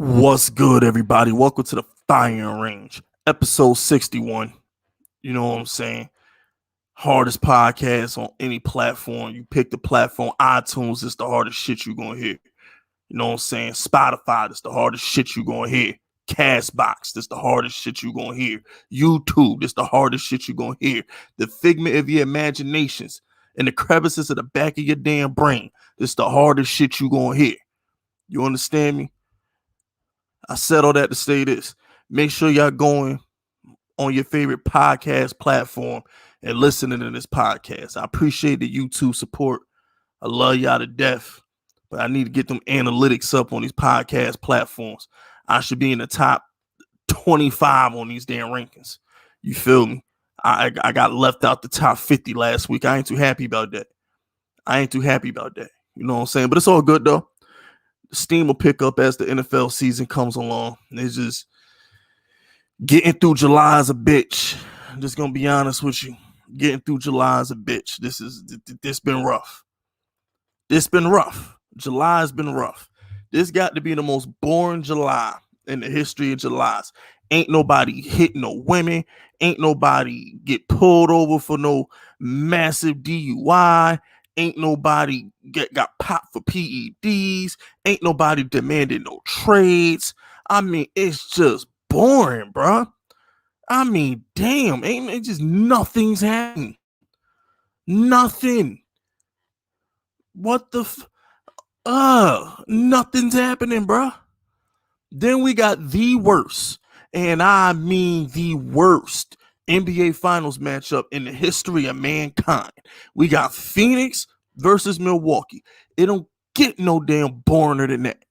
What's good, everybody? Welcome to the Fire Range, episode 61. You know what I'm saying? Hardest podcast on any platform. You pick the platform. iTunes is the hardest shit you're going to hear. You know what I'm saying? Spotify is the hardest shit you're going to hear. Castbox, that's the hardest shit you're going to hear. YouTube, that's the hardest shit you're going to hear. The figment of your imaginations and the crevices of the back of your damn brain, that's the hardest shit you're going to hear. You understand me? I said all that to say this. Make sure y'all going on your favorite podcast platform and listening to this podcast. I appreciate the YouTube support. I love y'all to death, but I need to get them analytics up on these podcast platforms. I should be in the top 25 on these damn rankings. You feel me? I got left out the top 50 last week. I ain't too happy about that. You know what I'm saying? But it's all good, though. Steam will pick up as the NFL season comes along. It's just getting through July is a bitch. I'm just gonna be honest with you. Getting through July is a bitch. This been rough. July has been rough. This got to be the most boring July in the history of Julys. Ain't nobody hit no women. Ain't nobody get pulled over for no massive DUI. Ain't nobody got popped for PEDs. Ain't nobody demanding no trades. I mean, it's just boring, bro. I mean, damn, ain't it just nothing's happening. Nothing. What the nothing's happening, bro. Then we got the worst, and I mean the worst NBA Finals matchup in the history of mankind. We got Phoenix versus Milwaukee. It don't get no damn borener than that.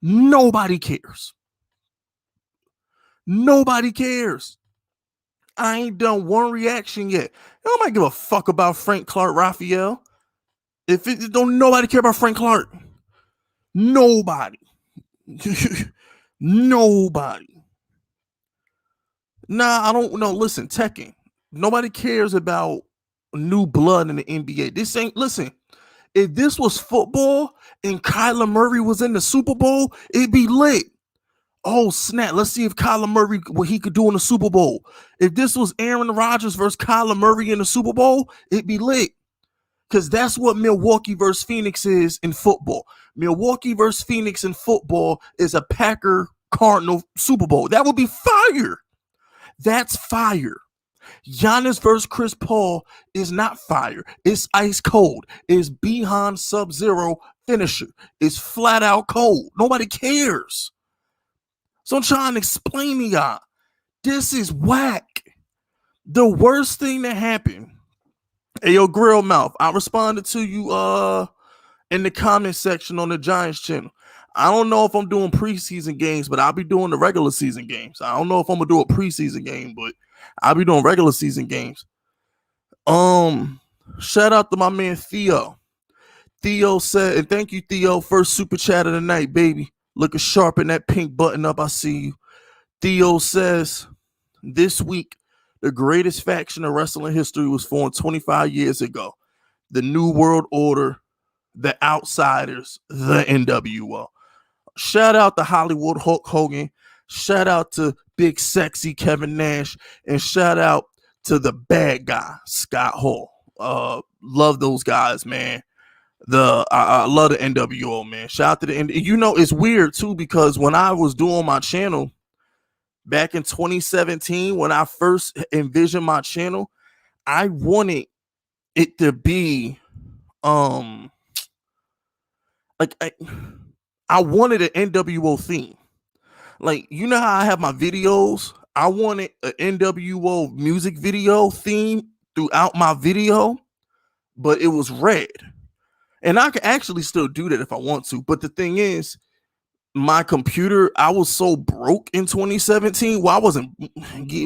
Nobody cares. I ain't done one reaction yet. I don't give a fuck about Frank Clark Raphael. Don't nobody care about Frank Clark. Nobody. Nobody. Nah, I don't know. Listen, Tekken. Nobody cares about new blood in the NBA. Listen, if this was football and Kyler Murray was in the Super Bowl, it'd be lit. Oh, snap. Let's see if Kyler Murray, what he could do in the Super Bowl. If this was Aaron Rodgers versus Kyler Murray in the Super Bowl, it'd be lit. Because that's what Milwaukee versus Phoenix is in football. Milwaukee versus Phoenix in football is a Packer-Cardinal Super Bowl. That would be fire. That's fire. Giannis versus Chris Paul is not fire. It's ice cold. It's Behan Sub-Zero finisher. It's flat out cold. Nobody cares. So I'm trying to explain to y'all. This is whack. The worst thing that happened. Hey, yo, Grill Mouth, I responded to you in the comment section on the Giants channel. I don't know if I'm doing preseason games, but I'll be doing the regular season games. I don't know if I'm gonna do a preseason game, but I'll be doing regular season games. Shout out to my man Theo. Theo said, and thank you, Theo. First super chat of the night, baby. Looking sharp in that pink button up. I see you. Theo says, this week, the greatest faction of wrestling history was formed 25 years ago. The New World Order, the Outsiders, the NWO. Shout out to Hollywood Hulk Hogan. Shout out to Big Sexy Kevin Nash. And shout out to the bad guy, Scott Hall. Love those guys, man. I love the NWO, man. Shout out to the NWO. You know, it's weird, too, because when I was doing my channel back in 2017, when I first envisioned my channel, I wanted it to be I wanted an NWO theme. Like, you know how I have my videos? I wanted an NWO music video theme throughout my video, but it was red. And I can actually still do that if I want to. But the thing is, my computer, I was so broke in 2017. Well, I wasn't,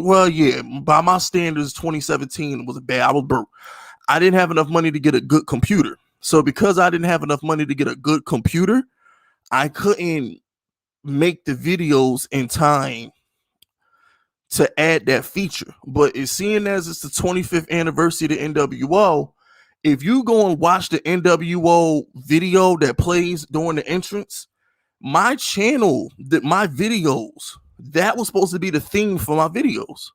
well, yeah, by my standards, 2017 was bad. I was broke. I didn't have enough money to get a good computer. So because I didn't have enough money to get a good computer, I couldn't make the videos in time to add that feature. But seeing as it's the 25th anniversary of the NWO, if you go and watch the NWO video that plays during the entrance, My channel, my videos, that was supposed to be the theme for my videos.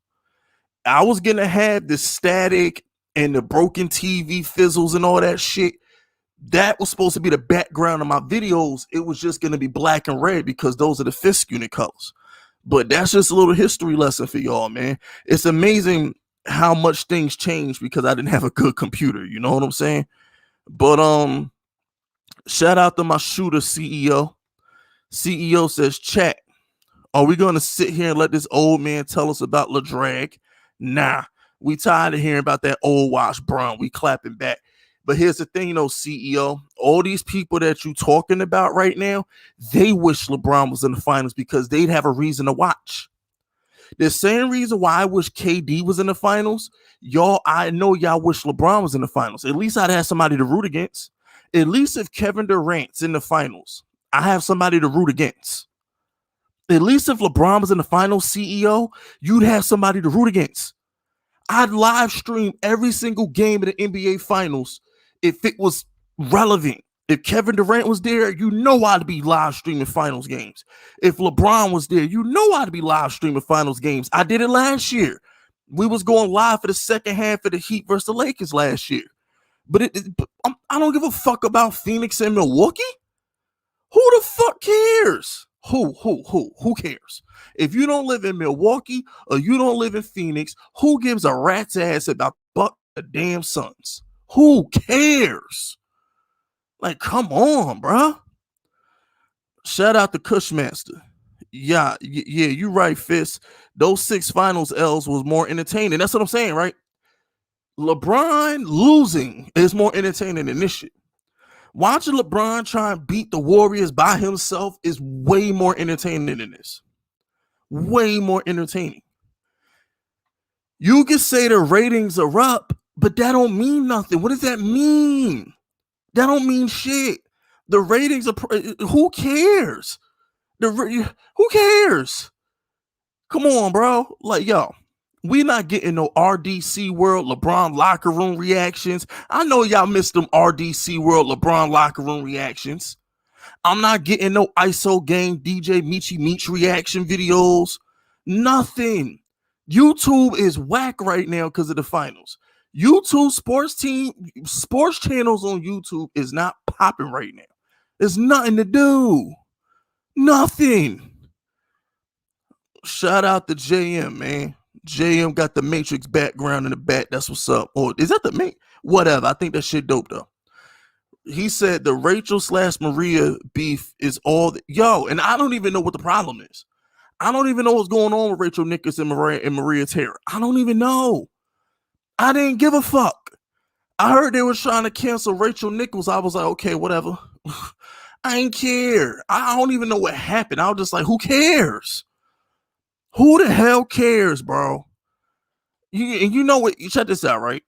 I was gonna have the static and the broken TV fizzles and all that shit. That was supposed to be the background of my videos. It was just gonna be black and red because those are the fifth unit colors. But that's just a little history lesson for y'all, man. It's amazing how much things changed because I didn't have a good computer. You know what I'm saying? But shout out to my shooter CEO. CEO says, chat, are we going to sit here and let this old man tell us about LaDrag? Nah, we tired of hearing about that old wash Brown. We clapping back. But here's the thing, CEO, all these people that you talking about right now, they wish LeBron was in the finals because they'd have a reason to watch. The same reason why I wish KD was in the finals, y'all, I know y'all wish LeBron was in the finals. At least I'd have somebody to root against. At least if Kevin Durant's in the finals, I have somebody to root against. At least if LeBron was in the finals, CEO, you'd have somebody to root against. I'd live stream every single game of the NBA finals if it was relevant. If Kevin Durant was there, you know I'd be live streaming finals games. If LeBron was there, you know I'd be live streaming finals games. I did it last year. We was going live for the second half of the Heat versus the Lakers last year. But I don't give a fuck about Phoenix and Milwaukee. Who the fuck cares? Who cares? If you don't live in Milwaukee or you don't live in Phoenix, who gives a rat's ass about the damn Suns? Who cares? Like, come on, bro. Shout out to Cushmaster. Yeah, you right, Fist. Those 6 finals L's was more entertaining. That's what I'm saying, right? LeBron losing is more entertaining than this shit. Watching LeBron try and beat the Warriors by himself is way more entertaining than this. Way more entertaining. You can say the ratings are up, but that don't mean nothing. What does that mean? That don't mean shit. The ratings are, who cares? Who cares? Come on, bro. Like, yo, we not getting no RDC World LeBron locker room reactions. I know y'all missed them RDC World LeBron locker room reactions. I'm not getting no ISO game DJ Michi Meech reaction videos. Nothing. YouTube is whack right now because of the finals. YouTube sports channels on YouTube is not popping right now. There's nothing to do. Nothing. Shout out to JM, man. JM got the Matrix background in the back. That's what's up. Or is that the main? Whatever. I think that shit dope though. He said the Rachel / Maria beef is all yo, and I don't even know what the problem is. I don't even know what's going on with Rachel Nichols and Maria Taylor. I don't even know. I didn't give a fuck. I heard they were trying to cancel Rachel Nichols. I was like, okay, whatever. I ain't care. I don't even know what happened. I was just like, who cares? Who the hell cares, bro? You know what? You check this out, right?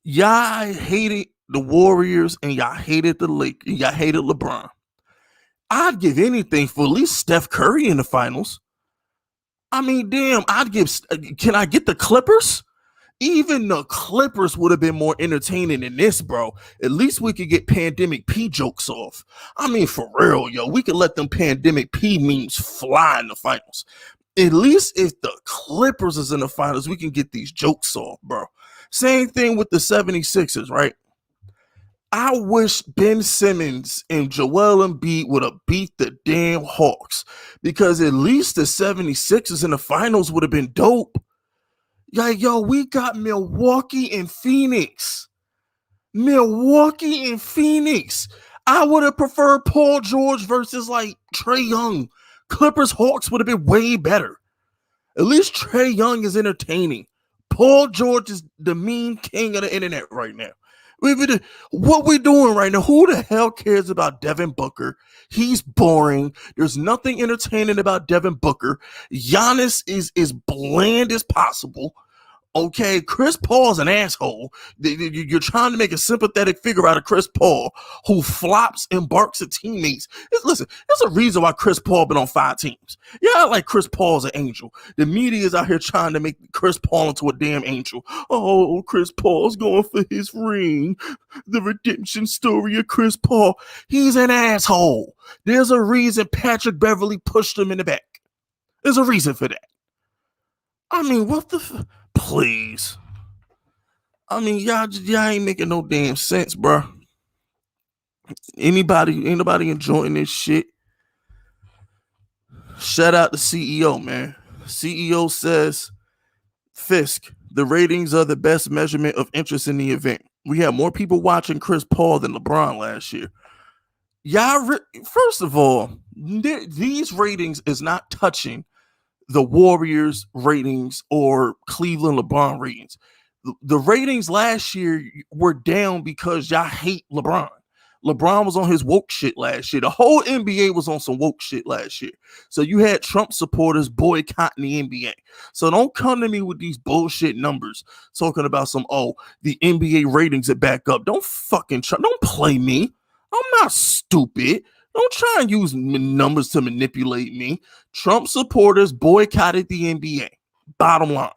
Y'all hated the Warriors and y'all hated the Lakers. Y'all hated LeBron. I'd give anything for at least Steph Curry in the finals. I mean, damn, can I get the Clippers? Even the Clippers would have been more entertaining than this, bro. At least we could get Pandemic P jokes off. I mean, for real, yo. We could let them Pandemic P memes fly in the finals. At least if the Clippers is in the finals, we can get these jokes off, bro. Same thing with the 76ers, right? I wish Ben Simmons and Joel Embiid would have beat the damn Hawks because at least the 76ers in the finals would have been dope. Yeah, yo, we got Milwaukee and Phoenix. Milwaukee and Phoenix. I would have preferred Paul George versus like Trae Young. Clippers Hawks would have been way better. At least Trae Young is entertaining. Paul George is the meme king of the internet right now. What we doing right now? Who the hell cares about Devin Booker? He's boring. There's nothing entertaining about Devin Booker. Giannis is bland as possible. Okay, Chris Paul's an asshole. You're trying to make a sympathetic figure out of Chris Paul who flops and barks at teammates. Listen, there's a reason why Chris Paul been on 5 teams. Yeah, like Chris Paul's an angel. The media is out here trying to make Chris Paul into a damn angel. Oh, Chris Paul's going for his ring. The redemption story of Chris Paul. He's an asshole. There's a reason Patrick Beverly pushed him in the back. There's a reason for that. I mean, what the please. I mean, y'all ain't making no damn sense, bro. Anybody enjoying this shit? Shout out to CEO, man. CEO says, Fisk, the ratings are the best measurement of interest in the event. We had more people watching Chris Paul than LeBron last year. Y'all, first of all, these ratings is not touching the Warriors ratings or Cleveland LeBron ratings. The ratings last year were down because y'all hate LeBron. LeBron was on his woke shit last year. The whole NBA was on some woke shit last year. So you had Trump supporters boycotting the NBA. So don't come to me with these bullshit numbers talking about the NBA ratings are back up. Don't fucking don't play me. I'm not stupid. Don't try and use numbers to manipulate me. Trump supporters boycotted the NBA. Bottom line.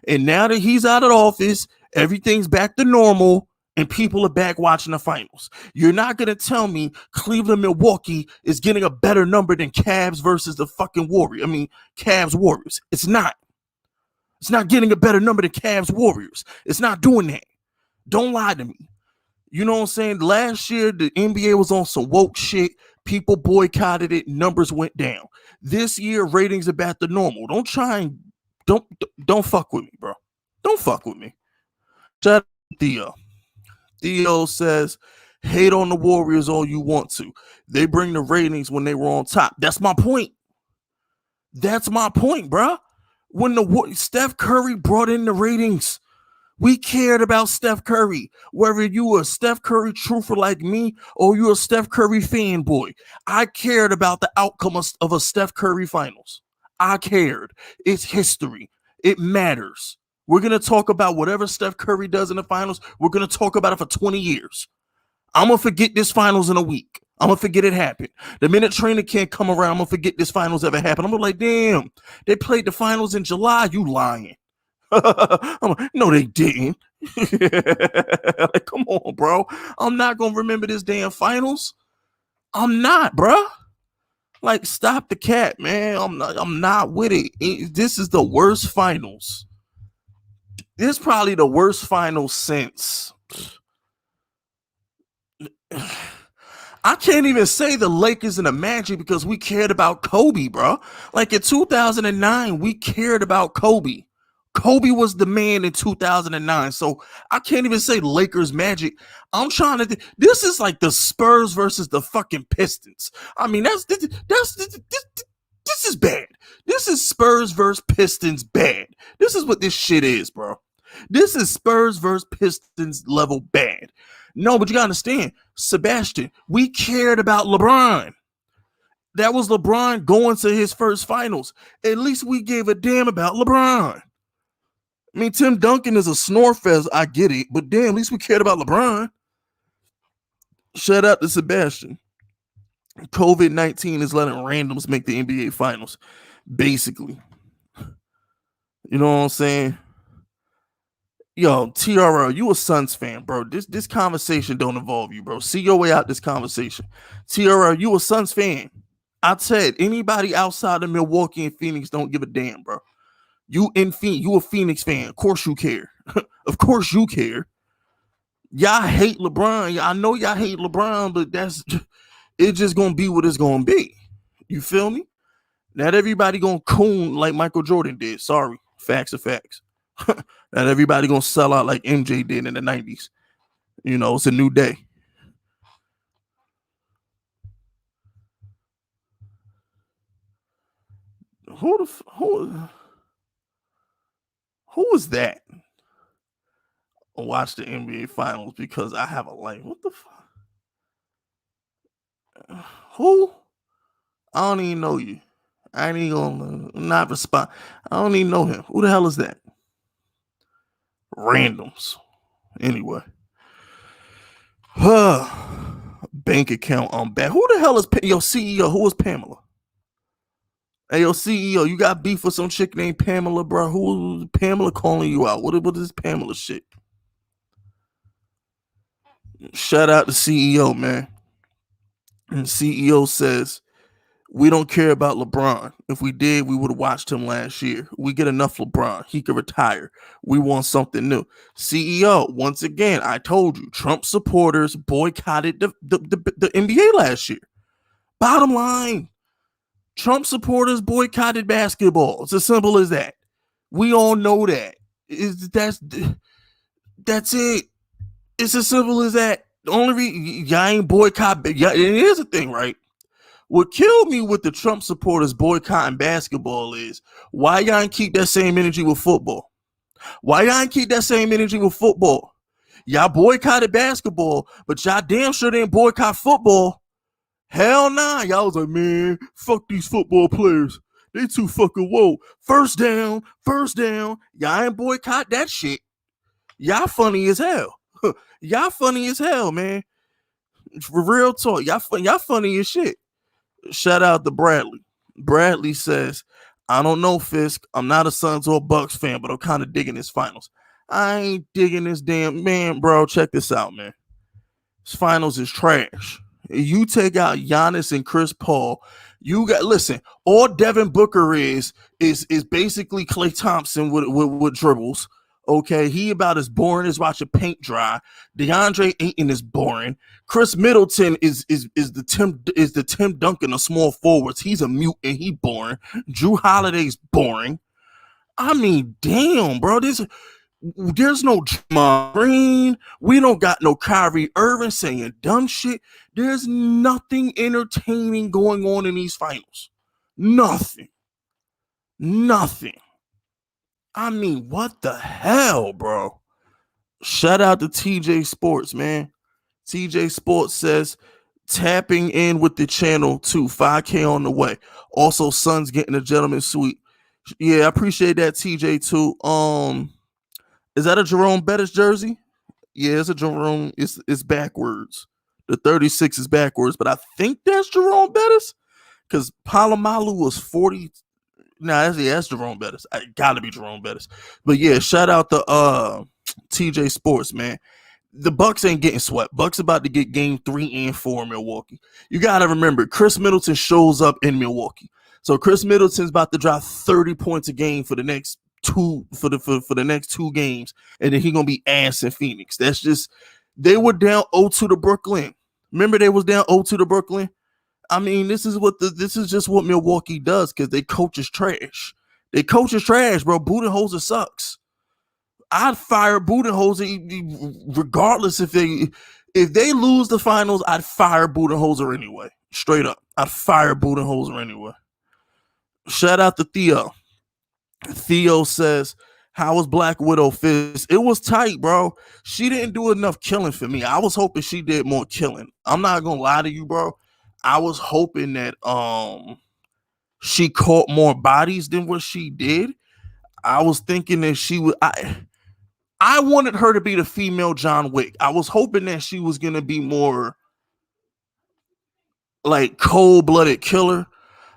And now that he's out of office, everything's back to normal. And people are back watching the finals. You're not going to tell me Cleveland, Milwaukee is getting a better number than Cavs versus the fucking Warriors. I mean, Cavs Warriors. It's not. It's not getting a better number than Cavs Warriors. It's not doing that. Don't lie to me. You know what I'm saying? Last year, the NBA was on some woke shit. People boycotted it. Numbers went down. This year, ratings are back to normal. Don't try and don't fuck with me, bro. Don't fuck with me. Shout out to Theo. Theo says, hate on the Warriors all you want to. They bring the ratings when they were on top. That's my point. That's my point, bro. When Steph Curry brought in the ratings, we cared about Steph Curry. Whether you were a Steph Curry truther like me or you're a Steph Curry fanboy, I cared about the outcome of a Steph Curry finals. I cared. It's history. It matters. We're going to talk about whatever Steph Curry does in the finals. We're going to talk about it for 20 years. I'm going to forget this finals in a week. I'm going to forget it happened. The minute training camp come around, I'm going to forget this finals ever happened. I'm going to be like, damn, they played the finals in July. You lying. I'm like, no, they didn't. Like, come on, bro. I'm not going to remember this damn finals. I'm not, bro. Like, stop the cat, man. I'm not with it. This is the worst finals. This is probably the worst finals since. I can't even say the Lakers and the Magic because we cared about Kobe, bro. Like in 2009, we cared about Kobe. Kobe was the man in 2009. So I can't even say Lakers Magic. I'm trying to. This is like the Spurs versus the fucking Pistons. I mean, this is bad. This is Spurs versus Pistons bad. This is what this shit is, bro. This is Spurs versus Pistons level bad. No, but you gotta understand, Sebastian, we cared about LeBron. That was LeBron going to his first finals. At least we gave a damn about LeBron. I mean, Tim Duncan is a snorefest, I get it, but damn, at least we cared about LeBron. Shout out to Sebastian. COVID-19 is letting randoms make the NBA finals, basically. You know what I'm saying? Yo, TRL, you a Suns fan, bro. This conversation don't involve you, bro. See your way out this conversation. TRL, you a Suns fan. I said anybody outside of Milwaukee and Phoenix don't give a damn, bro. You a Phoenix fan. Of course you care. Of course you care. Y'all hate LeBron. I know y'all hate LeBron, but it's just gonna be what it's gonna be. You feel me? Not everybody gonna coon like Michael Jordan did. Sorry. Facts are facts. Not everybody gonna sell out like MJ did in the 90s. You know, it's a new day. Who is that? I'll watch the NBA finals because I have a life. What the fuck? Who? I don't even know you. I ain't even gonna not respond. I don't even know him. Who the hell is that? Randoms. Anyway. Bank account on back. Who the hell is your CEO? Who is Pamela? Hey, yo, CEO, you got beef with some chick named Pamela, bro? Who is Pamela calling you out? What is Pamela shit? Shout out to CEO, man. CEO says, we don't care about LeBron. If we did, we would have watched him last year. We get enough LeBron. He could retire. We want something new. CEO, once again, I told you, Trump supporters boycotted the NBA last year. Bottom line, Trump supporters boycotted basketball. It's as simple as that. We all know that. That's it. It's as simple as that. The only reason y'all ain't boycott, and here's the thing, right? What killed me with the Trump supporters boycotting basketball is why y'all ain't keep that same energy with football? Why y'all ain't keep that same energy with football? Y'all boycotted basketball, but y'all damn sure didn't boycott football. Hell nah. Y'all was like, man, fuck these football players. They too fucking woke. First down. Y'all ain't boycott that shit. Y'all funny as hell. Y'all funny as hell, man. For real talk, y'all funny as shit. Shout out to Bradley. Bradley says, I don't know, Fisk. I'm not a Suns or Bucks fan, but I'm kind of digging this finals. I ain't digging this damn man, bro. Check this out, man. This finals is trash. You take out Giannis and Chris Paul. You got all Devin Booker is basically Klay Thompson with dribbles. Okay, he about as boring as watching paint dry. DeAndre Ayton is boring. Chris Middleton is the Tim Duncan of small forwards. He's a mute and he boring. Drew Holiday's boring. I mean, damn, bro. There's no Draymond Green. We don't got no Kyrie Irving saying dumb shit. There's nothing entertaining going on in these finals. Nothing. I mean, what the hell, bro? Shout out to TJ Sports, man. TJ Sports says, tapping in with the channel too. 5K on the way. Also, Suns getting a gentleman suite. Yeah, I appreciate that, TJ, too. Is that a Jerome Bettis jersey? Yeah, it's a Jerome. It's backwards. The 36 is backwards, but I think that's Jerome Bettis because Palomalu was 40. Nah, that's Jerome Bettis. It gotta be Jerome Bettis. But yeah, shout out to TJ Sports, man. The Bucks ain't getting swept. Bucks about to get game 3 and 4 in Milwaukee. You gotta remember, Chris Middleton shows up in Milwaukee. So Chris Middleton's about to drop 30 points a game for the next the next 2 games, and then he gonna be ass in Phoenix. That's just, they were down 0-2 to Brooklyn. Remember they was down 0-2 to Brooklyn? I mean, this is just what Milwaukee does because they coach is trash. They coach is trash, bro. Budenholzer sucks. I'd fire Budenholzer regardless if they lose the finals. I'd fire Budenholzer anyway. Straight up, I'd fire Budenholzer anyway. Shout out to Theo. Theo says, how was Black Widow Fist? It was tight, bro. She didn't do enough killing for me. I was hoping she did more killing. I'm not gonna lie to you, bro. I was hoping that she caught more bodies than what she did. I was thinking that she would. I wanted her to be the female John Wick. I was hoping that she was gonna be more like cold-blooded killer.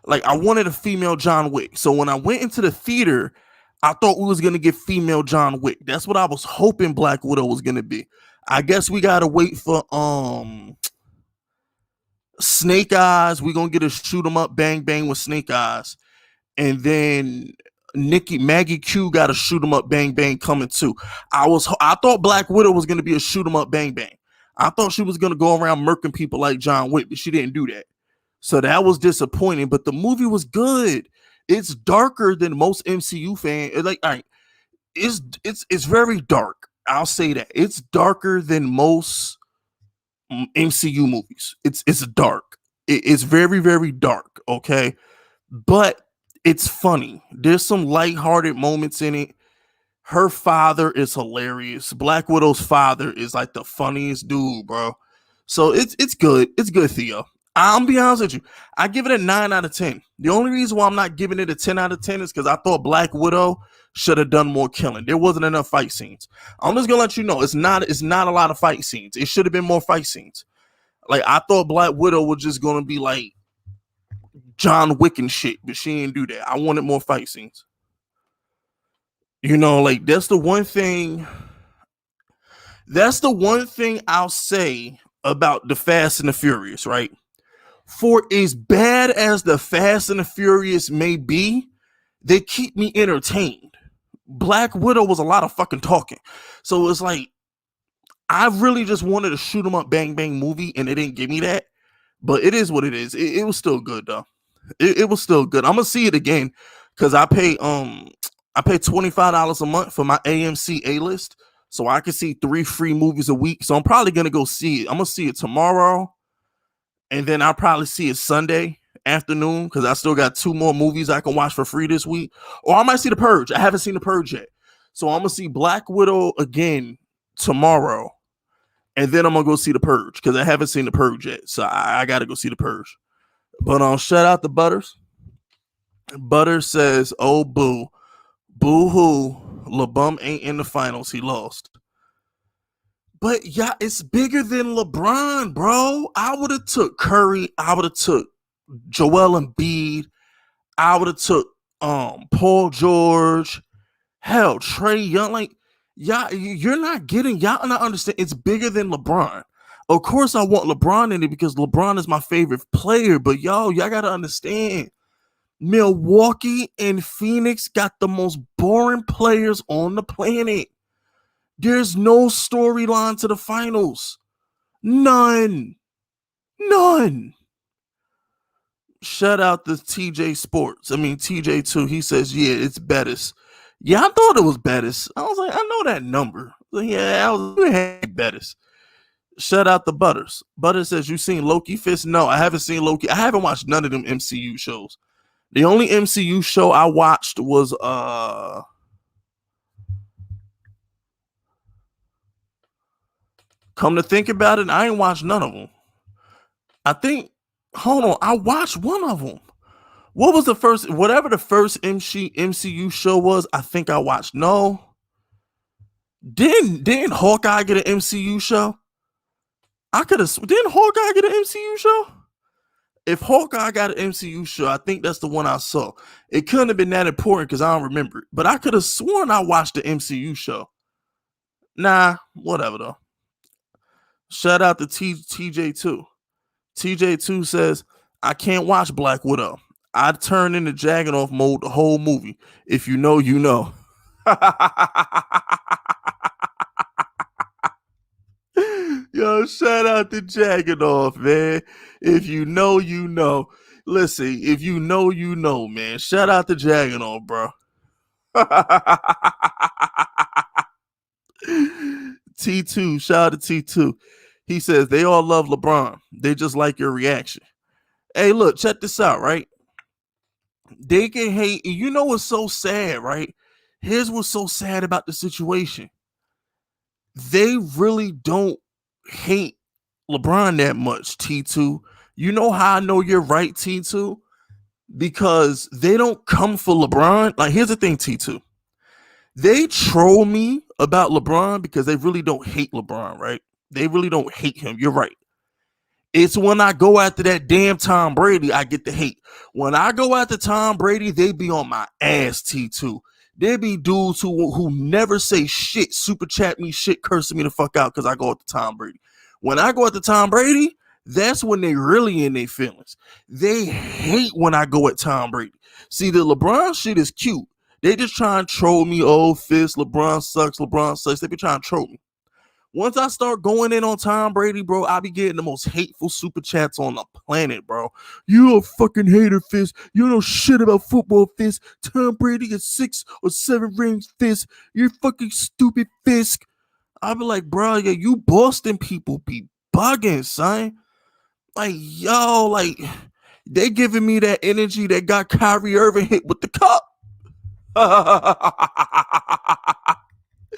Like, I wanted a female John Wick. So when I went into the theater, I thought we was going to get female John Wick. That's what I was hoping Black Widow was going to be. I guess we got to wait for Snake Eyes. We're going to get a shoot 'em up, bang, bang with Snake Eyes. And then Maggie Q got a shoot 'em up, bang, bang coming too. I thought Black Widow was going to be a shoot 'em up, bang, bang. I thought she was going to go around murking people like John Wick, but she didn't do that. So that was disappointing, but the movie was good. It's darker than most MCU fans. It's very dark. I'll say that. It's darker than most MCU movies. It's dark. It's very, very dark, okay? But it's funny. There's some lighthearted moments in it. Her father is hilarious. Black Widow's father is like the funniest dude, bro. So it's good. It's good, Theo. I'm be honest with you. I give it a 9 out of 10. The only reason why I'm not giving it a 10 out of 10 is because I thought Black Widow should have done more killing. There wasn't enough fight scenes. I'm just gonna let you know it's not a lot of fight scenes. It should have been more fight scenes. Like, I thought Black Widow was just gonna be like John Wick and shit, but she didn't do that. I wanted more fight scenes. You know, like, that's the one thing I'll say about the Fast and the Furious, right? For as bad as the Fast and the Furious may be, they keep me entertained. Black Widow was a lot of fucking talking. So it's like, I really just wanted a shoot 'em up bang bang movie, and it didn't give me that. But it is what it is. It was still good though. It was still good. I'm gonna see it again because I pay $25 a month for my AMC A list, so I can see 3 free movies a week. So I'm probably gonna go see it. I'm gonna see it tomorrow, and then I'll probably see it Sunday afternoon because I still got 2 more movies I can watch for free this week. Or I might see The Purge. I haven't seen The Purge yet, so I'm gonna see Black Widow again tomorrow, and then I'm gonna go see The Purge because I haven't seen The Purge yet. So I gotta go see The Purge. But shout out to Butters. Butters says, "Oh boo, boo hoo, LeBum ain't in the finals. He lost." But yeah, it's bigger than LeBron, bro. I would have took Curry. I would have took Joel Embiid. I would have took Paul George. Hell, Trae Young. Like, y'all, y'all not understand. It's bigger than LeBron. Of course, I want LeBron in it because LeBron is my favorite player. But y'all gotta understand. Milwaukee and Phoenix got the most boring players on the planet. There's no storyline to the finals. None. Shout out to TJ Sports. I mean, TJ2. He says, yeah, it's Bettis. Yeah, I thought it was Bettis. I was like, I know that number. Yeah, I was Bettis. Shout out to Butters. Butters says, you seen Loki Fist? No, I haven't seen Loki. I haven't watched none of them MCU shows. The only MCU show I watched was come to think about it, I ain't watched none of them. I think, hold on, I watched one of them. What was the first, whatever the first MCU show was, I think I watched. No. Didn't Hawkeye get an MCU show? Didn't Hawkeye get an MCU show? If Hawkeye got an MCU show, I think that's the one I saw. It couldn't have been that important because I don't remember it. But I could have sworn I watched the MCU show. Nah, whatever though. Shout out to TJ2. TJ2 says, I can't watch Black Widow. I turn into Jagganoff mode the whole movie. If you know, you know. Yo, shout out to Jagganoff, man. If you know, you know. Listen, if you know, you know, man. Shout out to Jagganoff, bro. T2, shout out to T2. He says, they all love LeBron. They just like your reaction. Hey, look, check this out, right? They can hate. You know what's so sad, right? Here's what's so sad about the situation. They really don't hate LeBron that much, T2. You know how I know you're right, T2? Because they don't come for LeBron. Like, here's the thing, T2. They troll me about LeBron because they really don't hate LeBron, right? They really don't hate him. You're right. It's when I go after that damn Tom Brady, I get the hate. When I go after Tom Brady, they be on my ass, T2. There be dudes who never say shit, super chat me shit, cursing me the fuck out because I go after Tom Brady. When I go after Tom Brady, that's when they really in their feelings. They hate when I go at Tom Brady. See, the LeBron shit is cute. They just try and troll me. Oh, Fist, LeBron sucks. They be trying to troll me. Once I start going in on Tom Brady, bro, I be getting the most hateful super chats on the planet, bro. You a fucking hater, Fist. You know shit about football, Fist. Tom Brady is 6 or 7 rings, Fist. You're fucking stupid, Fisk. I be like, bro, yeah, you Boston people be bugging, son. Like, yo, like, they giving me that energy that got Kyrie Irving hit with the cup.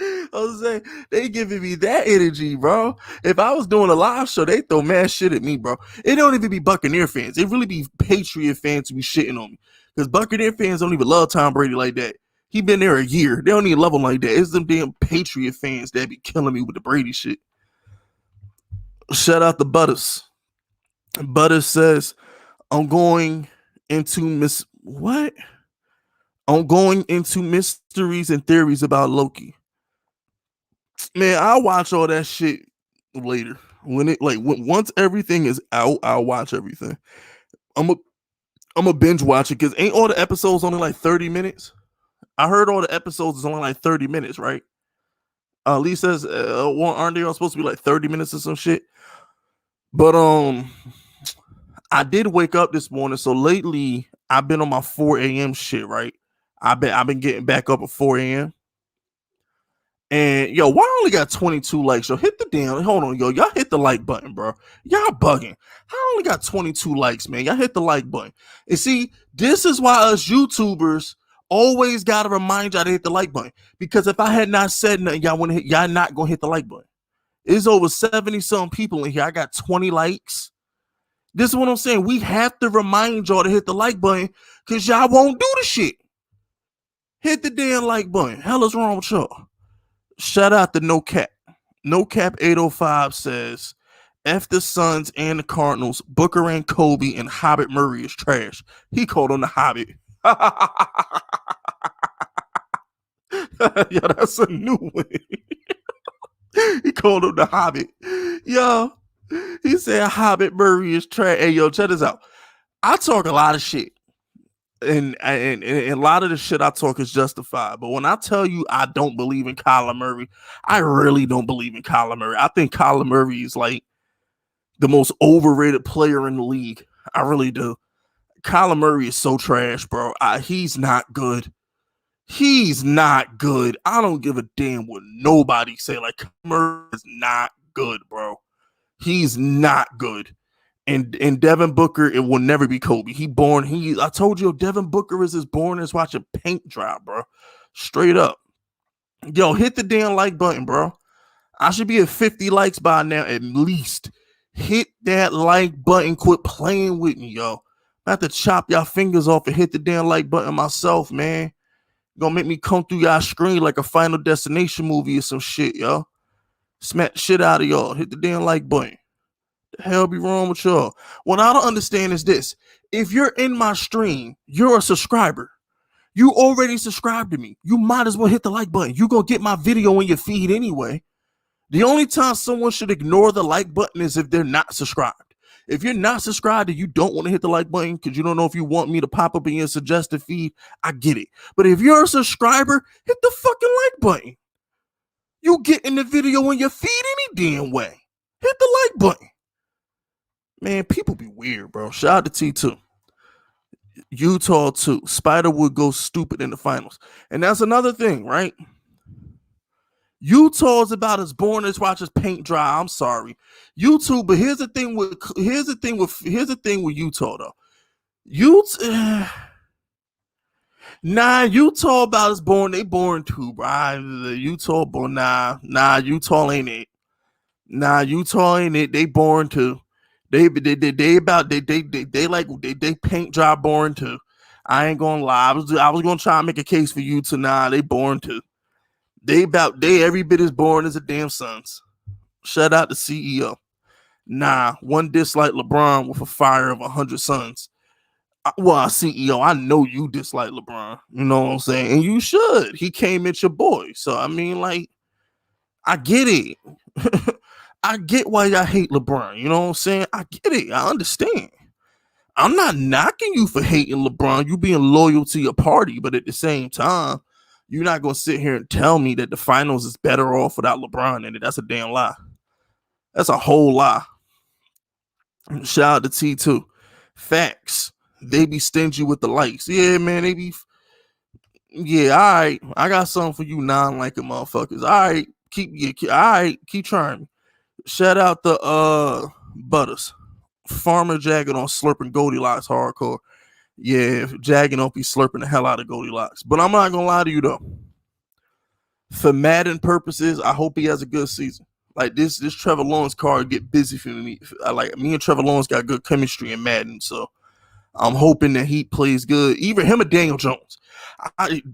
I was saying, they giving me that energy, bro. If I was doing a live show, they throw mad shit at me, bro. It don't even be Buccaneer fans. It really be Patriot fans who be shitting on me. Because Buccaneer fans don't even love Tom Brady like that. He been there a year. They don't even love him like that. It's them damn Patriot fans that be killing me with the Brady shit. Shout out to Butters. Butters says, I'm going into I'm going into mysteries and theories about Loki. Man, I'll watch all that shit later. Once everything is out, I'll watch everything. I'm a binge watch it because ain't all the episodes only like 30 minutes? I heard all the episodes is only like 30 minutes, right? Lee says, aren't they all supposed to be like 30 minutes or some shit? But I did wake up this morning, so lately I've been on my 4 a.m. shit, right? I've been getting back up at 4 a.m. And yo, why I only got 22 likes? Yo, hit the damn, hold on, yo, y'all hit the like button, bro. Y'all bugging. I only got 22 likes, man. Y'all hit the like button. And see, this is why us YouTubers always gotta remind y'all to hit the like button. Because if I had not said nothing, y'all not gonna hit the like button. It's over 70 some people in here. I got 20 likes. This is what I'm saying. We have to remind y'all to hit the like button because y'all won't do the shit. Hit the damn like button. Hell is wrong with y'all? Shout out to No Cap. No Cap 805 says, F the Suns and the Cardinals, Booker and Kobe and Hobbit Murray is trash. He called on the Hobbit. Yo, that's a new one. He called him the Hobbit. Yo, he said Hobbit Murray is trash. Hey, yo, check this out. I talk a lot of shit. And a lot of the shit I talk is justified. But when I tell you I don't believe in Kyler Murray, I really don't believe in Kyler Murray. I think Kyler Murray is like the most overrated player in the league. I really do. Kyler Murray is so trash, bro. He's not good. He's not good. I don't give a damn what nobody say. Like, Kyler Murray is not good, bro. He's not good. And Devin Booker, it will never be Kobe. I told you, Devin Booker is as born as watching paint dry, bro. Straight up. Yo, hit the damn like button, bro. I should be at 50 likes by now, at least. Hit that like button. Quit playing with me, yo. I have to chop y'all fingers off and hit the damn like button myself, man. Gonna make me come through y'all screen like a Final Destination movie or some shit, yo. Smack shit out of y'all. Hit the damn like button. The hell be wrong with y'all? What I don't understand is this. If you're in my stream, you're a subscriber. You already subscribed to me. You might as well hit the like button. You're going to get my video in your feed anyway. The only time someone should ignore the like button is if they're not subscribed. If you're not subscribed and you don't want to hit the like button because you don't know if you want me to pop up in your suggested feed, I get it. But if you're a subscriber, hit the fucking like button. You get in the video in your feed any damn way. Hit the like button. Man, people be weird, bro. Shout out to T2. Utah, too. Spider would go stupid in the finals. And that's another thing, right? Utah's about as boring as watching paint dry. I'm sorry. YouTube, but here's the thing with Utah, though. Utah about as boring. They boring too, bro. Utah, but Utah ain't it. Utah ain't it. They boring too. They paint dry boring too. I ain't gonna lie. I was gonna try and make a case for you tonight. They boring too. They every bit as boring as the damn Suns. Shout out to CEO. One dislike LeBron with a fire of 100 Suns. CEO, I know you dislike LeBron. You know what I'm saying? And you should. He came at your boy. So I mean, like, I get it. I get why y'all hate LeBron. You know what I'm saying? I get it. I understand. I'm not knocking you for hating LeBron. You being loyal to your party, but at the same time, you're not going to sit here and tell me that the finals is better off without LeBron in it. That's a damn lie. That's a whole lie. Shout out to T2. Facts. They be stingy with the likes. Yeah, man, they be... Yeah, all right. I got something for you non-liking motherfuckers. All right. Keep trying. Shout out to Butters. Farmer Jagged on slurping Goldilocks hardcore. Yeah, Jagged don't be slurping the hell out of Goldilocks. But I'm not gonna lie to you though. For Madden purposes, I hope he has a good season. Like this Trevor Lawrence card get busy for me. Me and Trevor Lawrence got good chemistry in Madden, so I'm hoping that he plays good. Even him and Daniel Jones.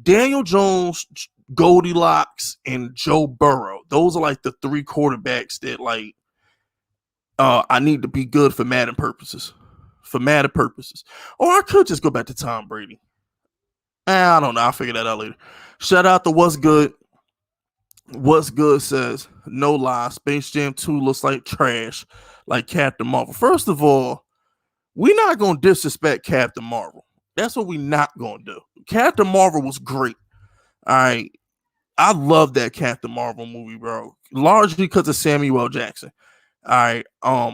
Daniel Jones, Goldilocks, and Joe Burrow. Those are like the three quarterbacks that like I need to be good for Madden purposes. Or I could just go back to Tom Brady. I don't know. I'll figure that out later. Shout out to What's Good. What's good says, no lie, Space Jam 2 looks like trash, like Captain Marvel. First of all, we're not gonna disrespect Captain Marvel. That's what we not gonna do. Captain Marvel was great. All right. I love that Captain Marvel movie, bro. Largely because of Samuel L. Jackson. All right.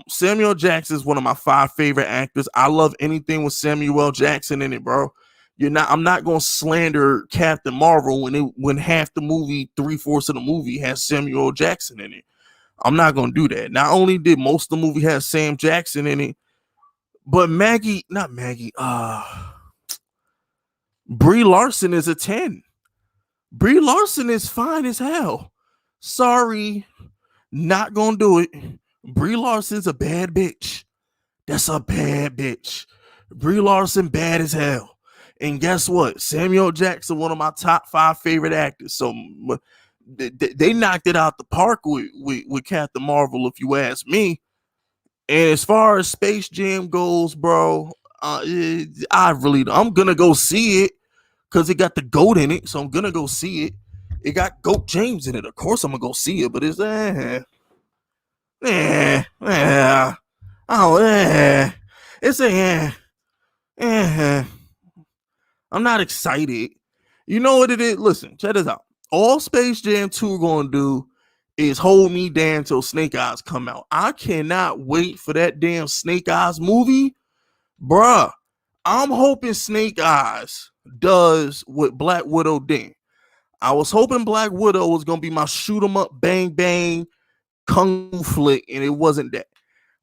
Samuel Jackson is one of my 5 favorite actors. I love anything with Samuel L. Jackson in it, bro. I'm not gonna slander Captain Marvel when half the movie, 3/4 of the movie has Samuel L. Jackson in it. I'm not gonna do that. Not only did most of the movie have Sam Jackson in it, but not Maggie, Brie Larson is a 10. Brie Larson is fine as hell. Sorry, not gonna do it. Brie Larson's a bad bitch. That's a bad bitch. Brie Larson bad as hell. And guess what? Samuel Jackson, one of my top 5 favorite actors. So they knocked it out the park with Captain Marvel, if you ask me. And as far as Space Jam goes, bro, I'm gonna go see it because it got the GOAT in it. So I'm gonna go see it. It got GOAT James in it. Of course I'm gonna go see it, but it's oh it's I'm not excited. You know what it is? Listen, check this out. All Space Jam 2 gonna do is hold me down till Snake Eyes come out. I cannot wait for that damn Snake Eyes movie. Bruh, I'm hoping Snake Eyes does what Black Widow did. I was hoping Black Widow was gonna be my shoot 'em up, bang bang, kung fu flick, and it wasn't that.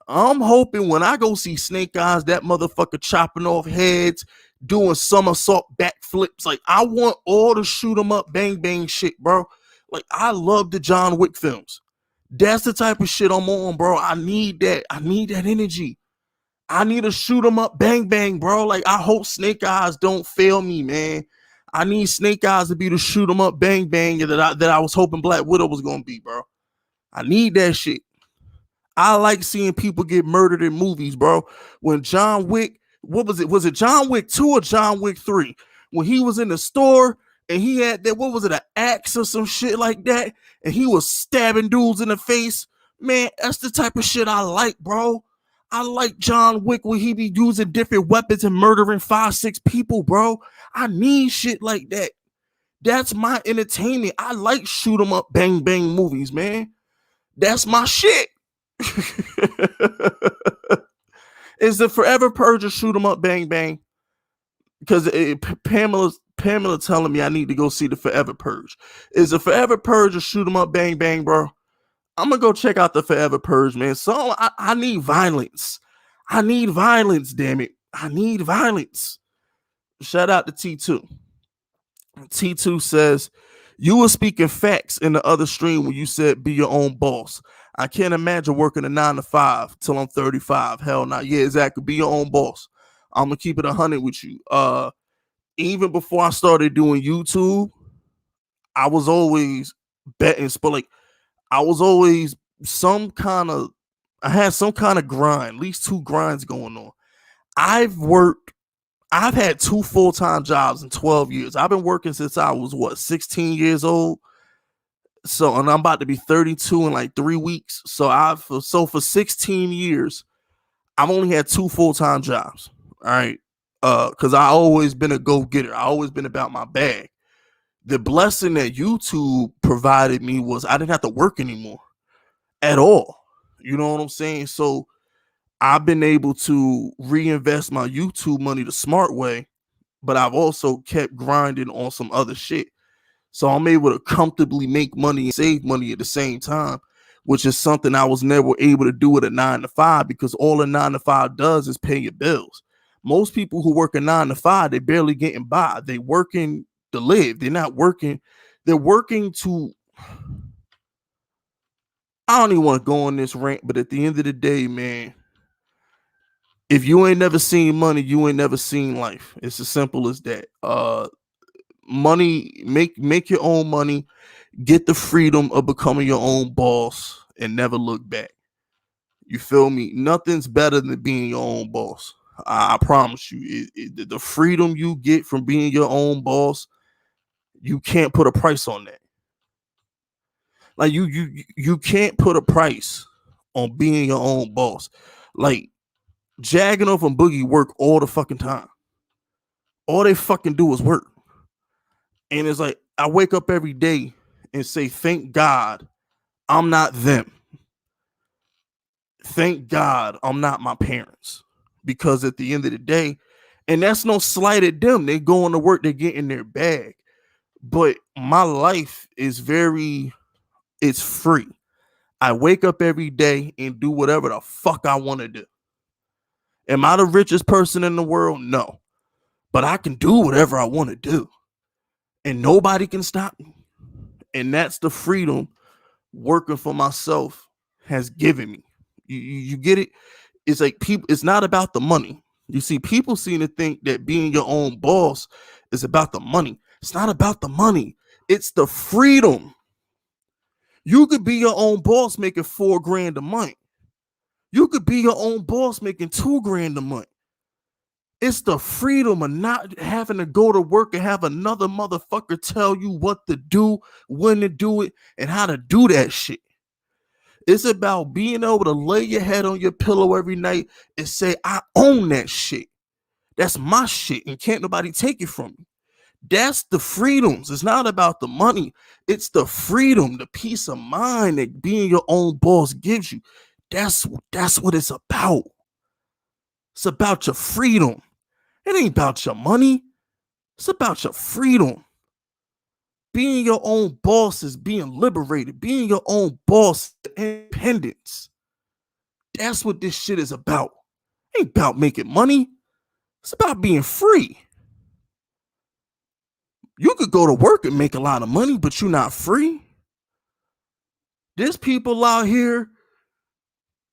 I'm hoping when I go see Snake Eyes, that motherfucker chopping off heads, doing somersault backflips. Like, I want all the shoot 'em up, bang bang shit, bro. Like, I love the John Wick films. That's the type of shit I'm on, bro. I need that. I need that energy. I need to shoot 'em up, bang bang, bro. Like, I hope Snake Eyes don't fail me, man. I need Snake Eyes to be the shoot 'em up, bang bang that I was hoping Black Widow was gonna be, bro. I need that shit. I like seeing people get murdered in movies, bro. When John Wick, what was it? Was it John Wick 2 or John Wick 3? When he was in the store and he had that, what was it, an axe or some shit like that? And he was stabbing dudes in the face. Man, that's the type of shit I like, bro. I like John Wick when he be using different weapons and murdering 5, 6 people, bro. I need shit like that. That's my entertainment. I like shoot 'em up, bang bang movies, man. That's my shit. Is the Forever Purge or shoot 'em up, bang bang? Because Pamela telling me I need to go see the Forever Purge. Is the Forever Purge or shoot 'em up, bang bang, bro? I'm gonna go check out the Forever Purge, man. So I need violence. I need violence, damn it. I need violence. Shout out to T2. T2 says, you were speaking facts in the other stream when you said be your own boss. I can't imagine working a 9 to 5 till I'm 35. Hell no. Yeah, exactly. Be your own boss. I'm gonna keep it 100 with you. Even before I started doing YouTube, I was always betting, but like I was always I had some kind of grind, at least 2 grinds going on. I've had 2 full-time jobs in 12 years. I've been working since I was 16 years old. So, and I'm about to be 32 in like 3 weeks. So for 16 years, I've only had 2 full-time jobs. All right. Because I always been a go-getter. I always been about my bag. The blessing that YouTube provided me was I didn't have to work anymore at all. You know what I'm saying? So I've been able to reinvest my YouTube money the smart way, but I've also kept grinding on some other shit. So I'm able to comfortably make money and save money at the same time, which is something I was never able to do with a 9 to 5 because all a 9 to 5 does is pay your bills. Most people who work a 9 to 5, they're barely getting by. They working to live. They're not working. They're working to. I don't even want to go on this rant, but at the end of the day, man, if you ain't never seen money, you ain't never seen life. It's as simple as that. Money, make your own money, get the freedom of becoming your own boss, and never look back. You feel me? Nothing's better than being your own boss. I promise you. The freedom you get from being your own boss, you can't put a price on that. Like you can't put a price on being your own boss. Like Jagganoff and Boogie work all the fucking time. All they fucking do is work. And it's like I wake up every day and say, thank God I'm not them. Thank God I'm not my parents. Because at the end of the day, and that's no slight at them. They going to work, they get in their bag. But my life is it's free. I wake up every day and do whatever the fuck I want to do. Am I the richest person in the world? No. But I can do whatever I want to do. And nobody can stop me. And that's the freedom working for myself has given me. You get it? It's like people, it's not about the money. You see, people seem to think that being your own boss is about the money. It's not about the money. It's the freedom. You could be your own boss making $4,000 a month. You could be your own boss making $2,000 a month. It's the freedom of not having to go to work and have another motherfucker tell you what to do, when to do it, and how to do that shit. It's about being able to lay your head on your pillow every night and say, I own that shit. That's my shit, and can't nobody take it from me. That's the freedoms. It's not about the money. It's the freedom, the peace of mind that being your own boss gives you. That's what it's about. It's about your freedom. It ain't about your money. It's about your freedom. Being your own boss is being liberated. Being your own boss is independence. That's what this shit is about. It ain't about making money. It's about being free. You could go to work and make a lot of money, but you're not free. There's people out here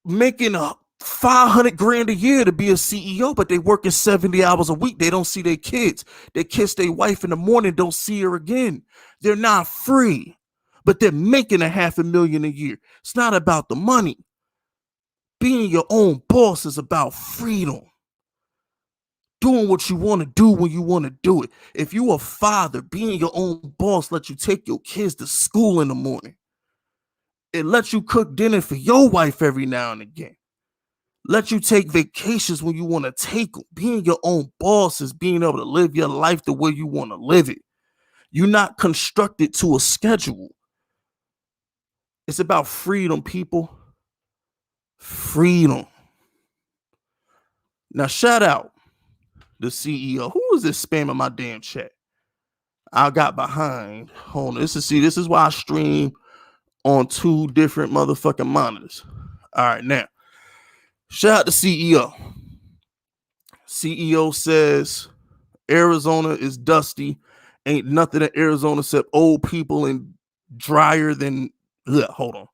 making $500,000 a year to be a CEO, but they working 70 hours a week. They don't see their kids. They kiss their wife in the morning, don't see her again. They're not free, but they're making $500,000 a year. It's not about the money. Being your own boss is about freedom. Doing what you want to do when you want to do it. If you a father, being your own boss lets you take your kids to school in the morning. It lets you cook dinner for your wife every now and again. Let you take vacations when you want to take them. Being your own boss is being able to live your life the way you want to live it. You're not constructed to a schedule. It's about freedom, people. Freedom. Now, shout out the CEO. Who is this spamming my damn chat? I got behind. Hold on. This is why I stream on 2 different motherfucking monitors. All right, now. Shout out to CEO. CEO says Arizona is dusty. Ain't nothing in Arizona except old people and drier than. Hold on.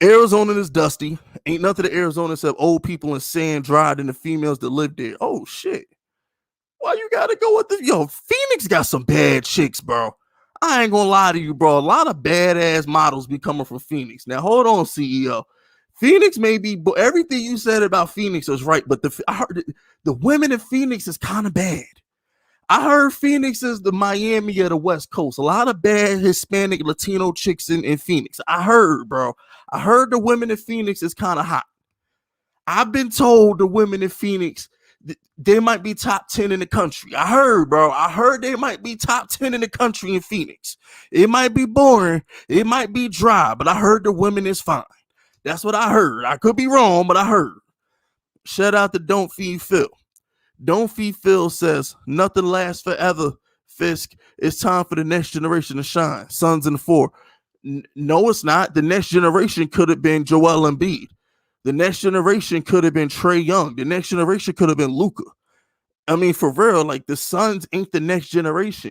Arizona is dusty. Ain't nothing in Arizona except old people and sand drier than the females that live there. Oh shit. Why you gotta go with the Phoenix got some bad chicks, bro. I ain't gonna lie to you, bro. A lot of badass models be coming from Phoenix. Now hold on, CEO. Phoenix may be, but everything you said about Phoenix is right, but I heard the women in Phoenix is kind of bad. I heard Phoenix is the Miami of the West Coast. A lot of bad Hispanic Latino chicks in Phoenix. I heard, bro. I heard the women in Phoenix is kind of hot. I've been told the women in Phoenix, they might be top 10 in the country. I heard, bro. I heard they might be top 10 in the country in Phoenix. It might be boring. It might be dry, but I heard the women is fine. That's what I heard. I could be wrong, but I heard. Shout out to Don't Feed Phil. Don't Feed Phil says, nothing lasts forever, Fisk. It's time for the next generation to shine. Suns in the 4. No, it's not. The next generation could have been Joel Embiid. The next generation could have been Trae Young. The next generation could have been Luka. I mean, for real, like the Suns ain't the next generation.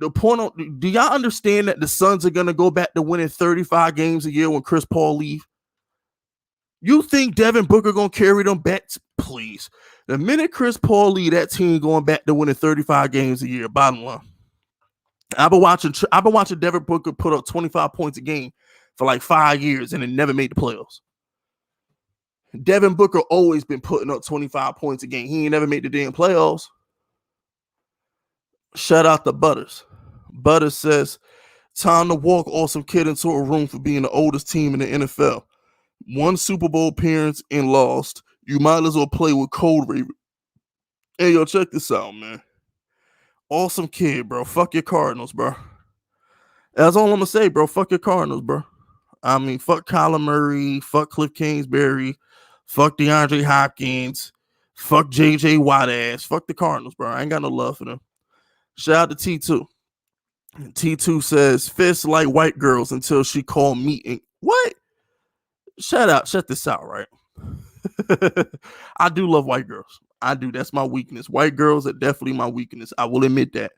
The point, do y'all understand that the Suns are going to go back to winning 35 games a year when Chris Paul leave? You think Devin Booker going to carry them back? Please. The minute Chris Paul leave, that team going back to winning 35 games a year, bottom line. I've been watching Devin Booker put up 25 points a game for like 5 years and it never made the playoffs. Devin Booker always been putting up 25 points a game. He ain't never made the damn playoffs. Shout out to Butters. Butters says, Time to walk awesome kid into a room for being the oldest team in the NFL. One Super Bowl appearance and lost. You might as well play with Cold Raven. Hey, yo, check this out, man. Awesome kid, bro. Fuck your Cardinals, bro. That's all I'm gonna say, bro. Fuck your Cardinals, bro. I mean, fuck Kyler Murray, fuck Cliff Kingsbury, fuck DeAndre Hopkins, fuck JJ Watt ass, fuck the Cardinals, bro. I ain't got no love for them. Shout out to T2. T2 says, fists like white girls until she called me. What? Shut this out, right? I do love white girls. I do. That's my weakness. White girls are definitely my weakness. I will admit that.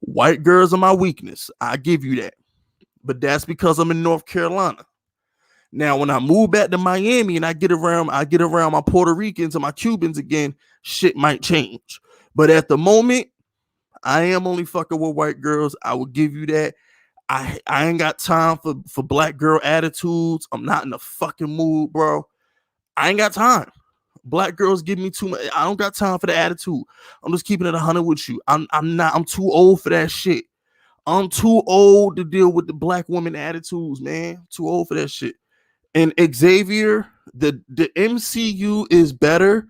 White girls are my weakness. I give you that. But that's because I'm in North Carolina. Now, when I move back to Miami and I get around my Puerto Ricans and my Cubans again, shit might change. But at the moment, I am only fucking with white girls. I will give you that. I ain't got time for black girl attitudes. I'm not in the fucking mood, bro. I ain't got time. Black girls give me too much. I don't got time for the attitude. I'm just keeping it 100 with you. I'm too old for that shit. I'm too old to deal with the black woman attitudes, man. Too old for that shit. And Xavier, the MCU is better,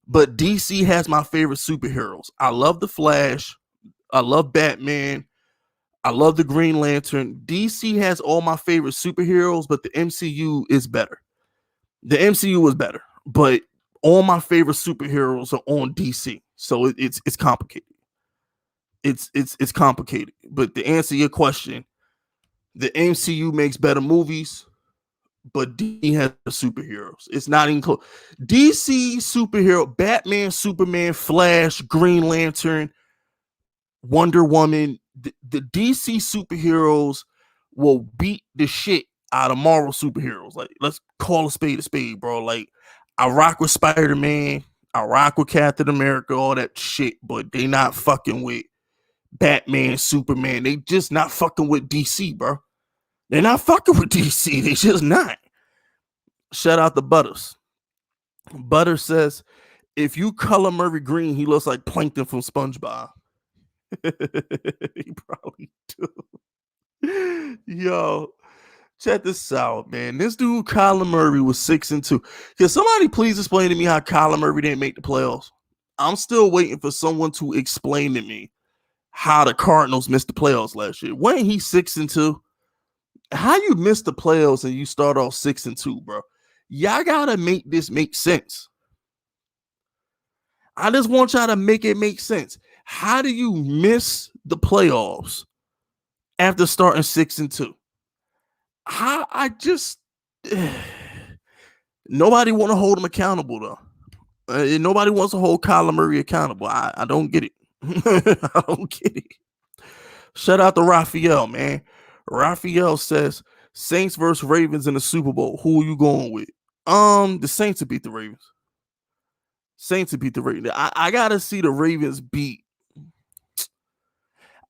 but DC has my favorite superheroes. I love the Flash. I love Batman. I love the Green Lantern. DC has all my favorite superheroes, but the MCU is better. The MCU is better, but all my favorite superheroes are on DC. So it's complicated. It's complicated. But to answer your question, the MCU makes better movies, but DC has the superheroes. It's not even close. DC superhero, Batman, Superman, Flash, Green Lantern, Wonder Woman, the DC superheroes will beat the shit out of Marvel superheroes. Like, let's call a spade, bro. Like, I rock with Spider-Man, I rock with Captain America, all that shit, but they not fucking with Batman, Superman. They just not fucking with DC, bro. They're not fucking with DC. They just not. Shout out to Butters. Butter says, if you color Murray green, he looks like Plankton from SpongeBob. He probably do. Yo, check this out, man. This dude, Kyler Murray, was 6-2. Can somebody please explain to me how Kyler Murray didn't make the playoffs? I'm still waiting for someone to explain to me how the Cardinals missed the playoffs last year. Wasn't he 6-2? How you miss the playoffs and you start off 6-2, bro? Y'all gotta make this make sense. I just want y'all to make it make sense. How do you miss the playoffs after starting 6-2? How nobody want to hold him accountable though. Nobody wants to hold Kyler Murray accountable. I don't get it. I don't get it. Shout out to Raphael, man. Raphael says Saints versus Ravens in the Super Bowl. Who are you going with? The Saints to beat the Ravens. Saints to beat the Ravens. I gotta see the Ravens beat.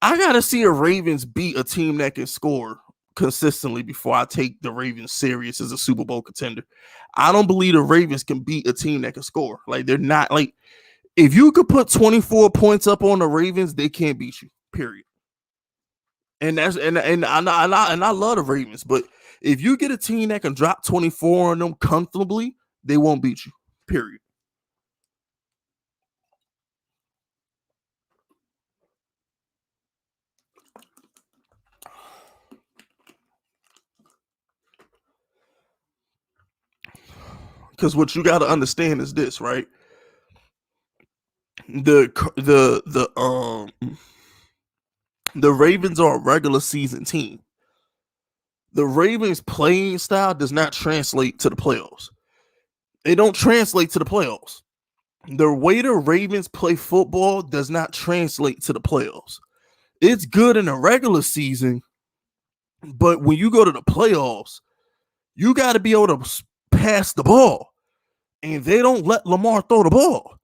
I gotta see a Ravens beat a team that can score consistently before I take the Ravens serious as a Super Bowl contender. I don't believe the Ravens can beat a team that can score. Like, they're not, like, if you could put 24 points up on the Ravens, they can't beat you. Period. And that's and I love the Ravens, but if you get a team that can drop 24 on them comfortably, they won't beat you. Period. Because what you got to understand is this, right? The Ravens are a regular season team. The Ravens playing style does not translate to the playoffs. It don't translate to the playoffs. The way the Ravens play football does not translate to the playoffs. It's good in the regular season, but when you go to the playoffs, you got to be able to pass the ball. And they don't let Lamar throw the ball.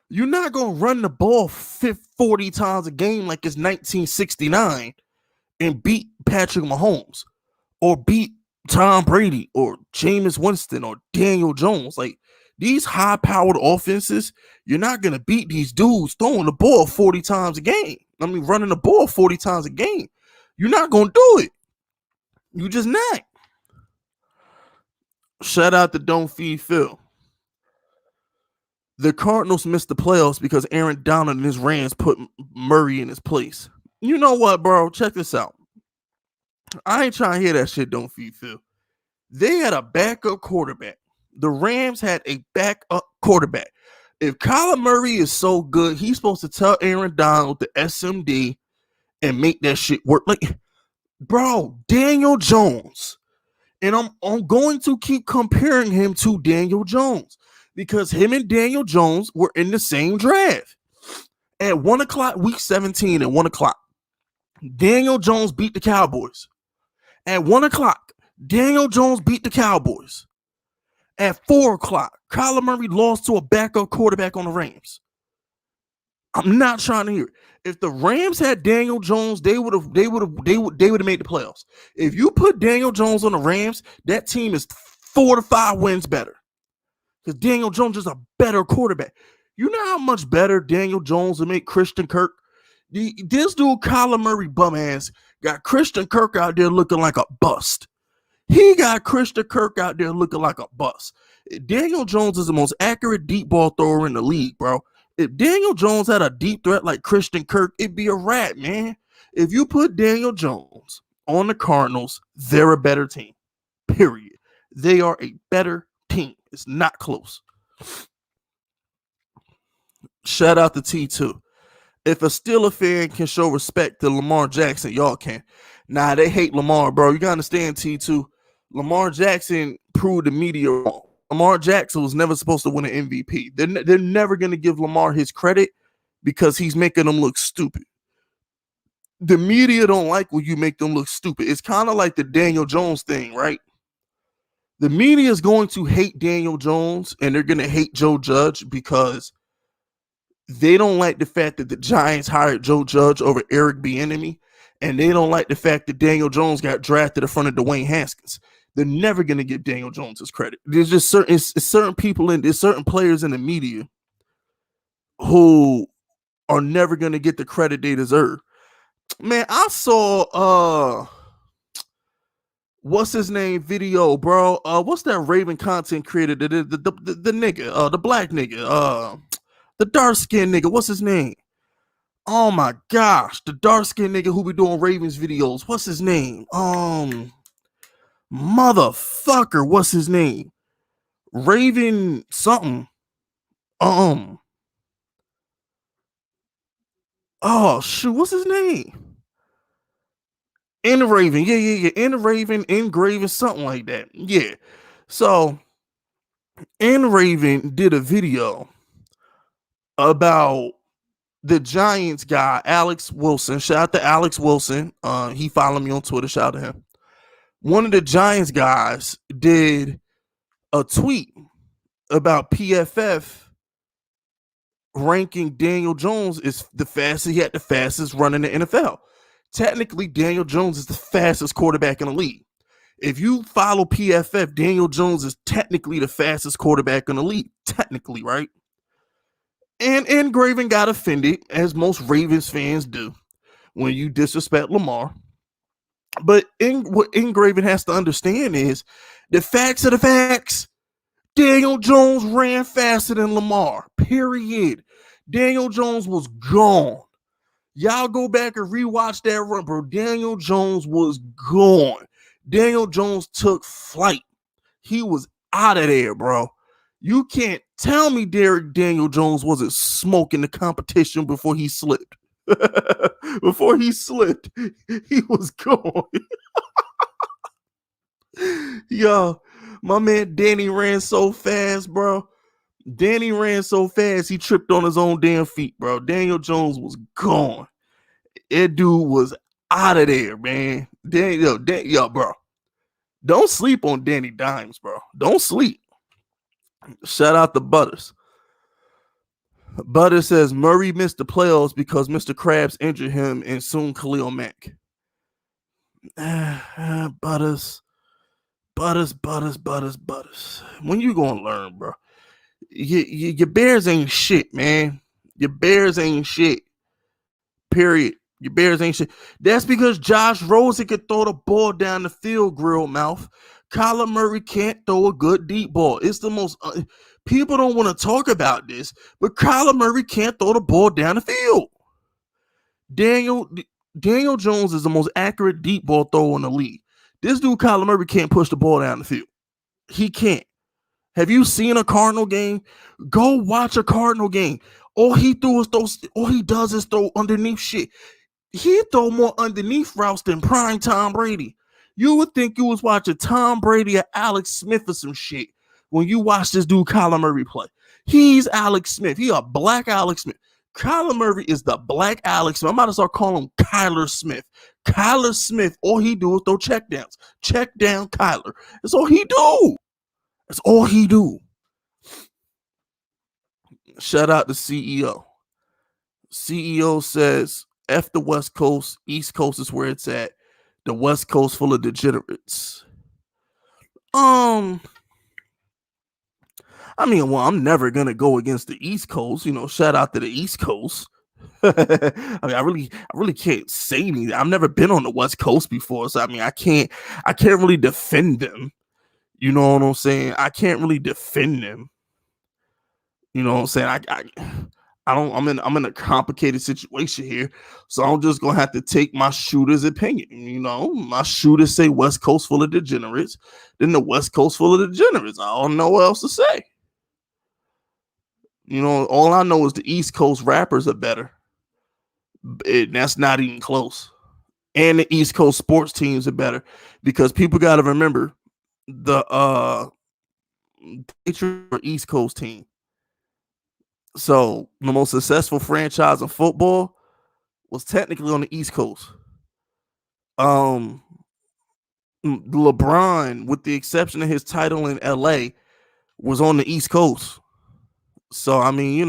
You're not going to run the ball 40 times a game like it's 1969 and beat Patrick Mahomes or beat Tom Brady or Jameis Winston or Daniel Jones. Like, these high-powered offenses, you're not going to beat these dudes throwing the ball 40 times a game. I mean, running the ball 40 times a game. You're not gonna do it. You just not. Shout out to Don't Feed Phil. The Cardinals missed the playoffs because Aaron Donald and his Rams put Murray in his place. You know what, bro? Check this out. I ain't trying to hear that shit, Don't Feed Phil. They had a backup quarterback. The Rams had a backup quarterback. If Kyler Murray is so good, he's supposed to tell Aaron Donald the SMD and make that shit work. Like, bro, Daniel Jones. And I'm going to keep comparing him to Daniel Jones because him and Daniel Jones were in the same draft. At 1 o'clock, week 17 at 1 o'clock, Daniel Jones beat the Cowboys. At 1 o'clock, Daniel Jones beat the Cowboys. At 4 o'clock, Kyler Murray lost to a backup quarterback on the Rams. I'm not trying to hear it. If the Rams had Daniel Jones, they would have made the playoffs. If you put Daniel Jones on the Rams, that team is 4 to 5 wins better. Because Daniel Jones is a better quarterback. You know how much better Daniel Jones will make Christian Kirk? This dude, Kyler Murray, bum ass, got Christian Kirk out there looking like a bust. He got Christian Kirk out there looking like a bust. Daniel Jones is the most accurate deep ball thrower in the league, bro. If Daniel Jones had a deep threat like Christian Kirk, it'd be a wrap, man. If you put Daniel Jones on the Cardinals, they're a better team. Period. They are a better team. It's not close. Shout out to T2. If a Steelers fan can show respect to Lamar Jackson, y'all can. Nah, they hate Lamar, bro. You gotta understand, T2. Lamar Jackson proved the media wrong. Lamar Jackson was never supposed to win an MVP. They're never going to give Lamar his credit because he's making them look stupid. The media don't like when you make them look stupid. It's kind of like the Daniel Jones thing, right? The media is going to hate Daniel Jones and they're going to hate Joe Judge because they don't like the fact that the Giants hired Joe Judge over Eric Bieniemy, and they don't like the fact that Daniel Jones got drafted in front of Dwayne Haskins. They're never going to give Daniel Jones his credit. There's just certain people there's certain players in the media who are never going to get the credit they deserve. Man, I saw what's his name video, bro? What's that Raven content creator? The nigga, the black nigga, the dark skinned nigga. What's his name? Oh my gosh, the dark skinned nigga who be doing Ravens videos. What's his name? Motherfucker, what's his name? Raven something. Oh shoot, what's his name? Raven, yeah. Raven, something like that. Yeah. So Raven did a video about the Giants guy, Alex Wilson. Shout out to Alex Wilson. He followed me on Twitter. Shout out to him. One of the Giants guys did a tweet about PFF ranking Daniel Jones is the fastest. He had the fastest run in the NFL. Technically, Daniel Jones is the fastest quarterback in the league. If you follow PFF, Daniel Jones is technically the fastest quarterback in the league. Technically, right? And Ingraven got offended, as most Ravens fans do, when you disrespect Lamar. But what Ingraven has to understand is the facts are the facts. Daniel Jones ran faster than Lamar, period. Daniel Jones was gone. Y'all go back and rewatch that run, bro. Daniel Jones was gone. Daniel Jones took flight. He was out of there, bro. You can't tell me Daniel Jones wasn't smoking the competition before he slipped. Before he slipped, he was gone. Yo, my man Danny ran so fast, bro. Danny ran so fast, he tripped on his own damn feet, bro. Daniel Jones was gone. That dude was out of there, man. Yo, bro. Don't sleep on Danny Dimes, bro. Don't sleep. Shout out to Butters. Butters says Murray missed the playoffs because Mr. Krabs injured him and soon Khalil Mack. Butters. When you gonna learn, bro? Your Bears ain't shit, man. Your Bears ain't shit. Period. Your Bears ain't shit. That's because Josh Rosen could throw the ball down the field, grill mouth. Kyler Murray can't throw a good deep ball. It's the most. People don't want to talk about this, but Kyler Murray can't throw the ball down the field. Daniel Daniel Jones is the most accurate deep ball thrower in the league. This dude, Kyler Murray, can't push the ball down the field. He can't. Have you seen a Cardinal game? Go watch a Cardinal game. All he does is throw underneath shit. He throw more underneath routes than prime Tom Brady. You would think you was watching Tom Brady or Alex Smith or some shit when you watch this dude Kyler Murray play. He's Alex Smith. He a black Alex Smith. Kyler Murray is the black Alex Smith. I'm about to start calling him Kyler Smith. Kyler Smith, all he do is throw checkdowns. Check down Kyler. That's all he do. That's all he do. Shout out to CEO. CEO says, F the West Coast. East Coast is where it's at. The West Coast full of degenerates. I mean, well, I'm never gonna go against the East Coast. Shout out to the East Coast. I mean, I really can't say anything. I've never been on the West Coast before, so I mean, I can't really defend them. You know what I'm saying? I can't really defend them. You know what I'm saying? I'm in a complicated situation here, so I'm just gonna have to take my shooter's opinion. My shooters say West Coast full of degenerates, then the West Coast full of degenerates. I don't know what else to say. All I know is the East Coast rappers are better. That's not even close. And the East Coast sports teams are better because people got to remember the Patriots East Coast team. So the most successful franchise in football was technically on the East Coast. LeBron, with the exception of his title in LA, was on the East Coast. So I mean,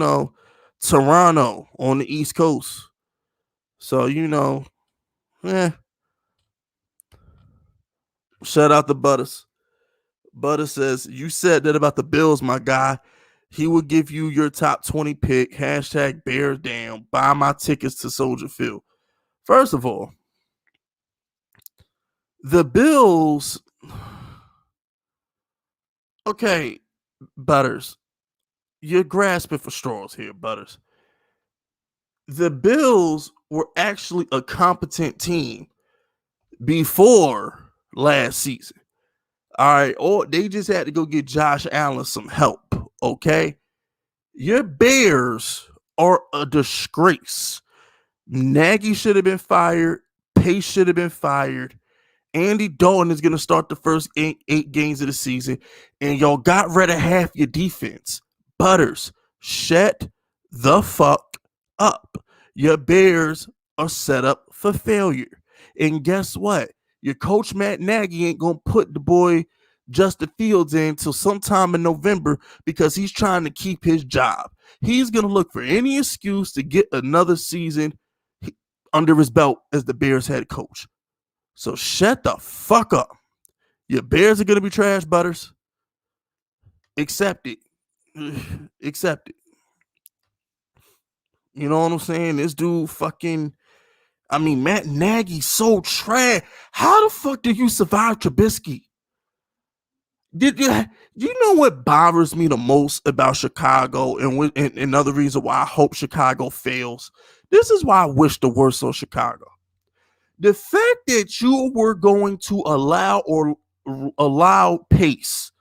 Toronto on the East Coast. So shout out to Butters. Butters says, you said that about the Bills, my guy. He will give you your top 20 pick. Hashtag Bears down. Buy my tickets to Soldier Field. First of all, the Bills. Okay, Butters. You're grasping for straws here, Butters. The Bills were actually a competent team before last season. All right, or they just had to go get Josh Allen some help, okay? Your Bears are a disgrace. Nagy should have been fired. Pace should have been fired. Andy Dalton is going to start the first eight games of the season, and y'all got rid of half your defense. Butters, shut the fuck up. Your Bears are set up for failure. And guess what? Your coach, Matt Nagy, ain't going to put the boy Justin Fields in until sometime in November because he's trying to keep his job. He's going to look for any excuse to get another season under his belt as the Bears head coach. So shut the fuck up. Your Bears are going to be trash, Butters. Accept it. Accept it. You know what I'm saying? This dude Matt Nagy's so trash. How the fuck did you survive Trubisky? Do you know what bothers me the most about Chicago and another reason why I hope Chicago fails? This is why I wish the worst on Chicago. The fact that you were going to allow Pace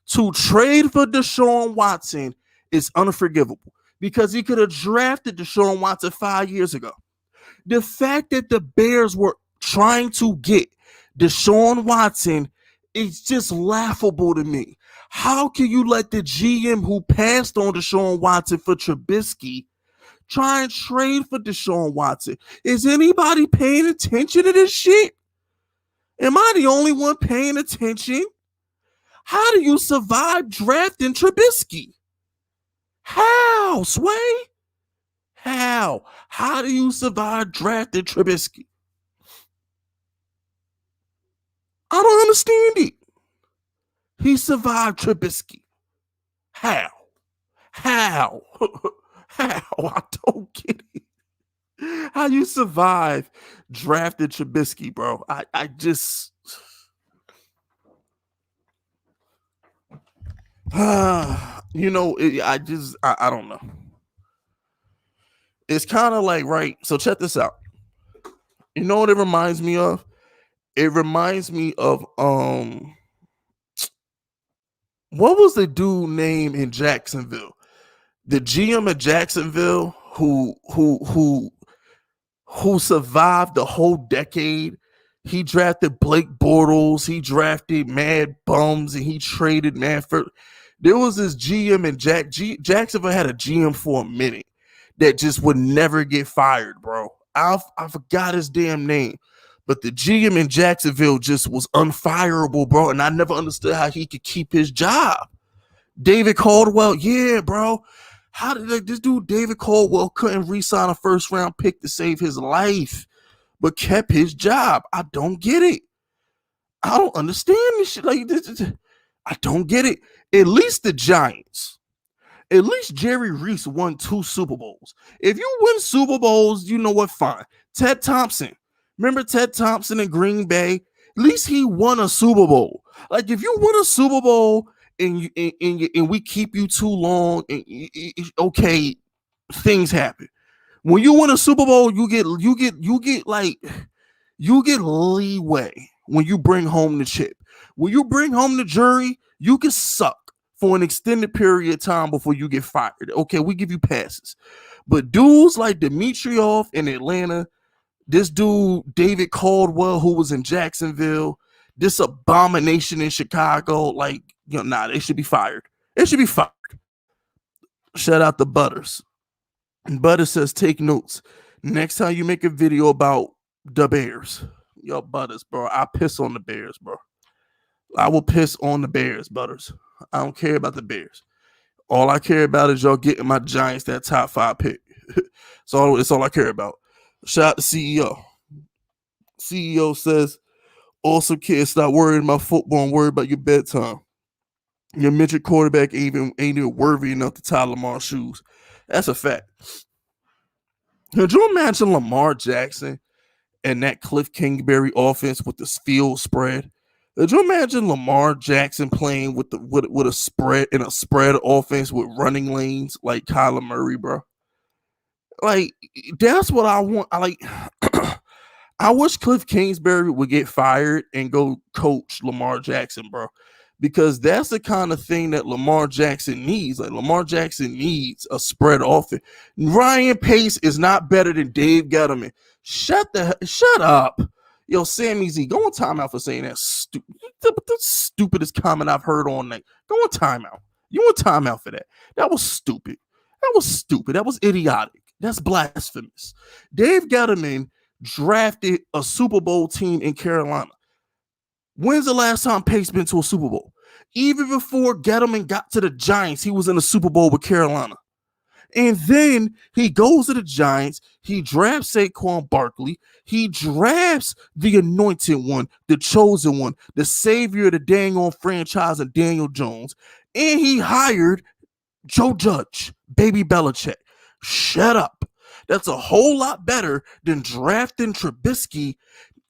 to trade for Deshaun Watson is unforgivable because he could have drafted Deshaun Watson 5 years ago. The fact that the Bears were trying to get Deshaun Watson is just laughable to me. How can you let the GM who passed on Deshaun Watson for Trubisky try and trade for Deshaun Watson? Is anybody paying attention to this shit? Am I the only one paying attention? How do you survive drafting Trubisky? How, Sway? How? How do you survive drafting Trubisky? I don't understand it. He survived Trubisky. How? How? How? I don't get it. how you survive drafted Trubisky, bro. I just I don't know. It's kind of like, right. So check this out. You know what it reminds me of? It reminds me of what was the dude name in Jacksonville? The GM of Jacksonville who survived the whole decade. He drafted Blake Bortles, he drafted Mad Bums, and he traded Manford. There was this GM in Jacksonville had a GM for a minute that just would never get fired, bro. I forgot his damn name. But the GM in Jacksonville just was unfireable, bro. And I never understood how he could keep his job. David Caldwell, yeah, bro. How did this dude, David Caldwell, couldn't re-sign a first-round pick to save his life, but kept his job? I don't get it. I don't understand this shit. Like this. I don't get it. At least the Giants. At least Jerry Reese won 2 Super Bowls. If you win Super Bowls, you know what? Fine. Ted Thompson. Remember Ted Thompson in Green Bay? At least he won a Super Bowl. Like if you win a Super Bowl and we keep you too long, okay, things happen. When you win a Super Bowl, you get leeway when you bring home the chip. When you bring home the jury, you can suck for an extended period of time before you get fired. Okay, we give you passes. But dudes like Dimitroff in Atlanta, this dude, David Caldwell, who was in Jacksonville, this abomination in Chicago, like, they should be fired. They should be fired. Shout out to Butters. And Butters says, take notes. Next time you make a video about the Bears. Yo, Butters, bro, I piss on the Bears, bro. I will piss on the Bears, Butters. I don't care about the Bears. All I care about is y'all getting my Giants that top 5 pick. It's all I care about. Shout out to CEO. CEO says, also kids, stop worrying about football and worry about your bedtime. Your midget quarterback ain't even worthy enough to tie Lamar's shoes. That's a fact. Could you imagine Lamar Jackson and that Cliff Kingsbury offense with the field spread? Could you imagine Lamar Jackson playing with a spread in a spread offense with running lanes like Kyler Murray, bro? Like, that's what I want. I wish Cliff Kingsbury would get fired and go coach Lamar Jackson, bro. Because that's the kind of thing that Lamar Jackson needs. Like, Lamar Jackson needs a spread offense. Ryan Pace is not better than Dave Gettleman. Shut up. Yo, Sammy Z, go on timeout for saying that the stupidest comment I've heard all night. Go on timeout. You want timeout for that? That was stupid. That was idiotic. That's blasphemous. Dave Gettleman drafted a Super Bowl team in Carolina. When's the last time Pace been to a Super Bowl? Even before Gettleman got to the Giants, he was in a Super Bowl with Carolina. And then he goes to the Giants. He drafts Saquon Barkley. He drafts the anointed one, the chosen one, the savior of the dang on franchise of Daniel Jones. And he hired Joe Judge, baby Belichick. Shut up. That's a whole lot better than drafting Trubisky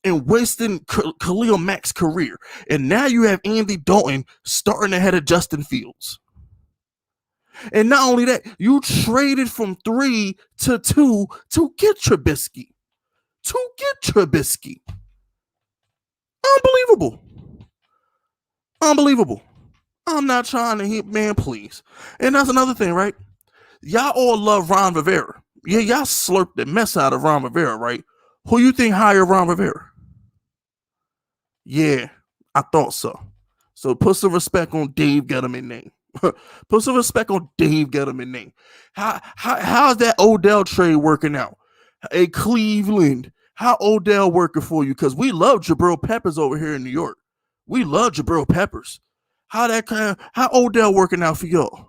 and wasting Khalil Mack's career. And now you have Andy Dalton starting ahead of Justin Fields. And not only that, you traded from 3 to 2 to get Trubisky. Unbelievable. I'm not trying to hit, man, please. And that's another thing, right? Y'all all love Ron Rivera. Yeah, y'all slurped the mess out of Ron Rivera, right? Who you think hired Ron Rivera? Yeah, I thought so. So put some respect on Dave Gettleman's name. Put some respect on Dave Gettleman's name. How's that Odell trade working out? Hey, Cleveland, how Odell working for you? Because we love Jabril Peppers over here in New York. We love Jabril Peppers. How Odell working out for y'all?